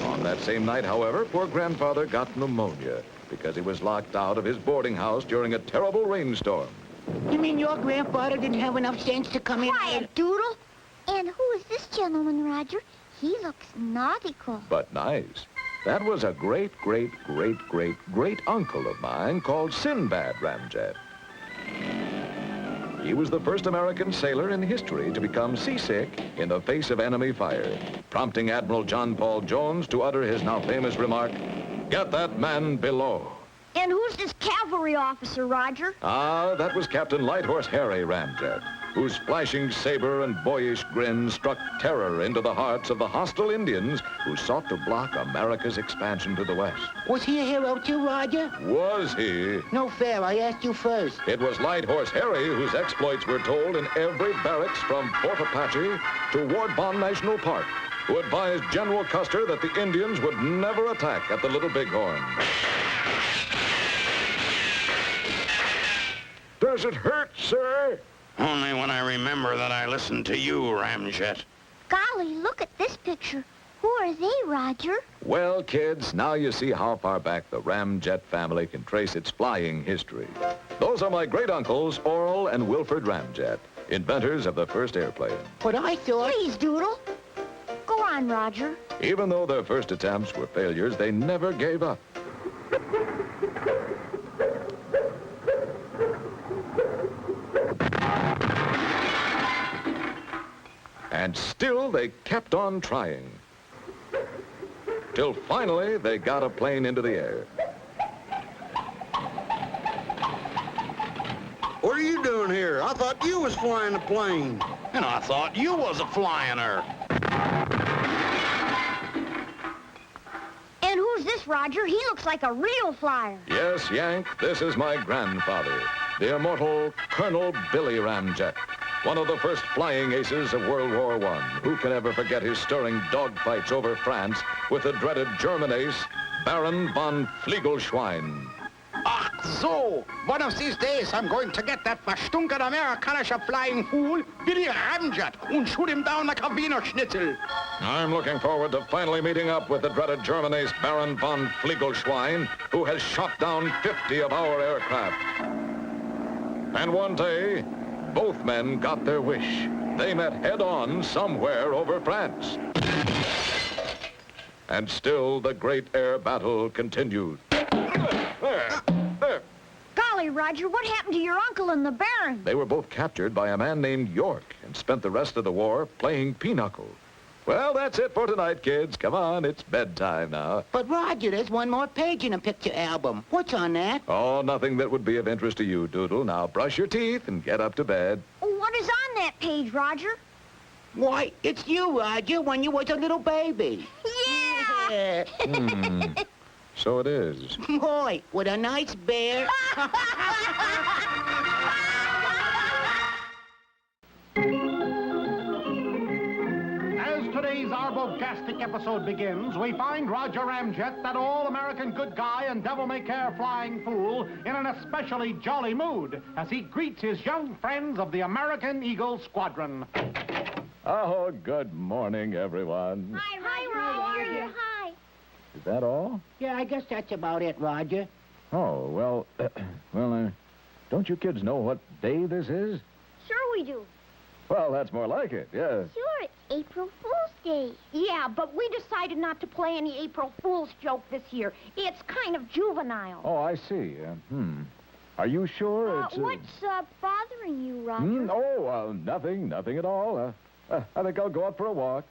On that same night, however, poor grandfather got pneumonia because he was locked out of his boarding house during a terrible rainstorm.
You mean your grandfather didn't have enough sense to come in?
Quiet, Doodle. And who is this gentleman, Roger? He looks nautical.
But nice. That was a great uncle of mine called Sinbad Ramjet. He was the first American sailor in history to become seasick in the face of enemy fire, prompting Admiral John Paul Jones to utter his now famous remark, "Get that man below."
And who's this cavalry officer, Roger?
Ah, that was Captain Light Horse Harry Ramjet, whose flashing saber and boyish grin struck terror into the hearts of the hostile Indians who sought to block America's expansion to the west.
Was he a hero too, Roger?
Was he?
No fair, I asked you first.
It was Light Horse Harry whose exploits were told in every barracks from Fort Apache to Ward Bond National Park, who advised General Custer that the Indians would never attack at the Little Bighorn. Does it hurt, sir?
Only when I remember that I listened to you, Ramjet.
Golly, look at this picture. Who are they, Roger?
Well, kids, now you see how far back the Ramjet family can trace its flying history. Those are my great-uncles, Oral and Wilford Ramjet, inventors of the first airplane.
But I thought...
Please, Doodle. Go on, Roger.
Even though their first attempts were failures, they never gave up. And still they kept on trying. Till finally they got a plane into the air.
What are you doing here? I thought you was flying the plane. And I thought you was a flying her.
And who's this, Roger? He looks like a real flyer.
Yes, Yank, this is my grandfather, the immortal Colonel Billy Ramjet, one of the first flying aces of World War I. Who can ever forget his stirring dogfights over France with the dreaded German ace, Baron von Fliegelschwein?
Ach so, one of these days I'm going to get that verstunken amerikanische flying fool, Billy Ramjet, and shoot him down like a Wiener Schnitzel.
I'm looking forward to finally meeting up with the dreaded German ace, Baron von Fliegelschwein, who has shot down 50 of our aircraft. And one day, both men got their wish. They met head-on somewhere over France. And still the great air battle continued. There.
Golly, Roger, what happened to your uncle and the Baron?
They were both captured by a man named York and spent the rest of the war playing pinochle. Well, that's it for tonight, kids. Come on, it's bedtime now.
But, Roger, there's one more page in the picture album. What's on that?
Oh, nothing that would be of interest to you, Doodle. Now, brush your teeth and get up to bed.
What is on that page, Roger?
Why, it's you, Roger, when you was a little baby.
Yeah!
So it is.
Boy, what a nice bear.
Today's arbogastic episode begins, we find Roger Ramjet, that all-American good guy and devil-may-care flying fool, in an especially jolly mood as he greets his young friends of the American Eagle Squadron.
Oh, good morning, everyone.
Hi, Roger. Hi.
Is that all?
Yeah, I guess that's about it, Roger.
Oh, well, don't you kids know what day this is?
Sure we do.
Well, that's more like it, yes.
Sure, it's April Fool's Day.
Yeah, but we decided not to play any April Fool's joke this year. It's kind of juvenile.
Oh, I see. Are you sure it's...
What's bothering you, Roger?
Nothing at all. I think I'll go out for a walk.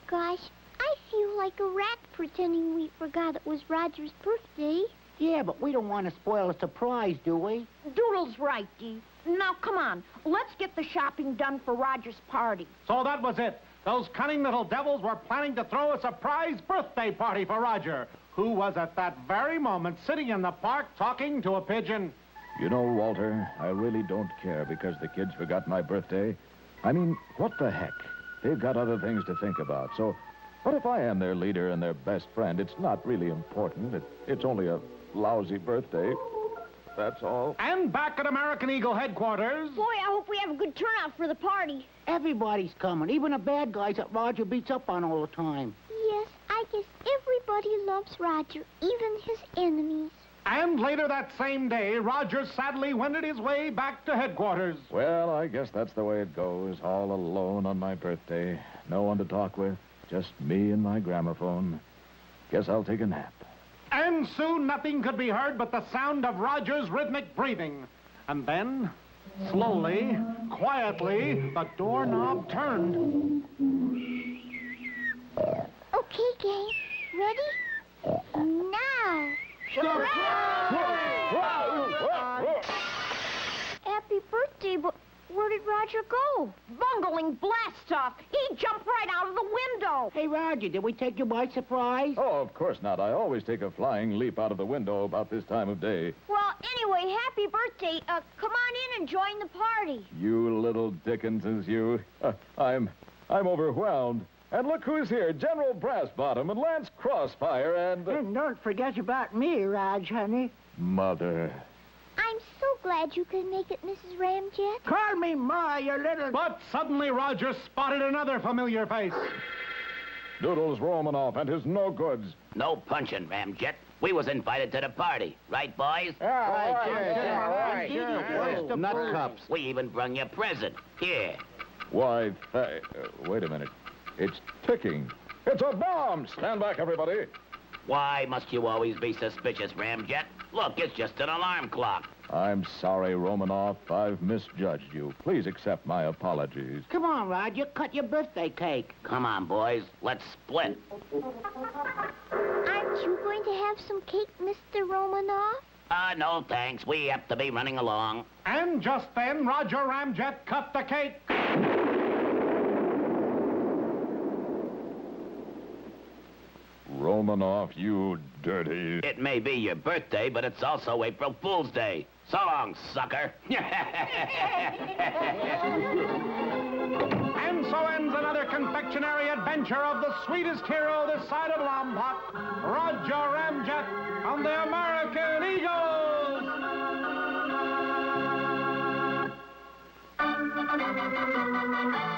Gosh, I feel like a rat pretending we forgot it was Roger's birthday.
Yeah, but we don't want to spoil a surprise, do we?
Doodle's right, Dee. Now, come on. Let's get the shopping done for Roger's party.
So that was it. Those cunning little devils were planning to throw a surprise birthday party for Roger, who was at that very moment sitting in the park talking to a pigeon.
You know, Walter, I really don't care because the kids forgot my birthday. I mean, what the heck? They've got other things to think about. So what if I am their leader and their best friend? It's not really important. It's only a lousy birthday. That's all.
And back at American Eagle headquarters...
Boy, I hope we have a good turnout for the party.
Everybody's coming, even the bad guys that Roger beats up on all the time.
Yes, I guess everybody loves Roger, even his enemies.
And later that same day, Roger sadly wended his way back to headquarters.
Well, I guess that's the way it goes, all alone on my birthday. No one to talk with, Just me and my gramophone. Guess I'll take a nap.
And soon nothing could be heard but the sound of Roger's rhythmic breathing. And then, slowly, quietly, the doorknob turned.
Okay, gang. Ready? Now. Happy birthday, but where did Roger go?
Bungling blast off. He jumped right out of the window.
Hey, Roger, did we take you by surprise?
Oh, of course not. I always take a flying leap out of the window about this time of day.
Well, anyway, happy birthday. Come on in and join the party.
You little Dickenses, you. I'm overwhelmed. And look who's here. General Brassbottom and Lance Crossfire and...
And don't forget about me, Raj, honey.
Mother.
I'm so glad you could make it, Mrs. Ramjet.
Call me Ma, you little...
But suddenly Roger spotted another familiar face.
Doodles Romanoff and his no-goods.
No punching, Ramjet. We was invited to the party. Right, boys?
Right.
Nut cups. We even brung you a present. Here.
Why, wait a minute. It's ticking. It's a bomb! Stand back, everybody.
Why must you always be suspicious, Ramjet? Look, it's just an alarm clock.
I'm sorry, Romanoff. I've misjudged you. Please accept my apologies.
Come on, Roger, cut your birthday cake.
Come on, boys. Let's split.
Aren't you going to have some cake, Mr. Romanoff?
No, thanks. We have to be running along.
And just then, Roger Ramjet cut the cake.
Romanoff, you dirty...
It may be your birthday, but it's also April Fool's Day. So long, sucker.
And so ends another confectionery adventure of the sweetest hero this side of Lombok, Roger Ramjet on the American Eagles.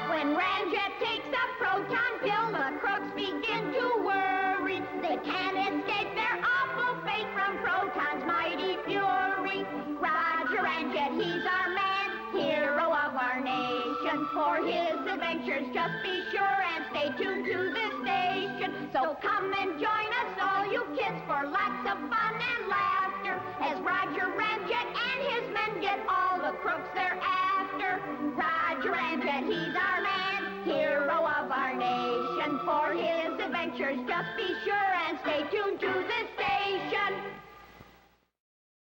When Ramjet takes a proton pill, the crooks begin to worry. They can't escape their awful fate from proton's mighty fury. Roger Ramjet, he's our man, hero of our nation. For his adventures, just be sure and stay tuned to this station. So come and join us, all you kids, for lots of fun and laughter, as Roger Ramjet and his men get all the crooks they're after. Roger Ramjet, he's our man, hero of our nation. For his adventures, just be sure and stay tuned to this station.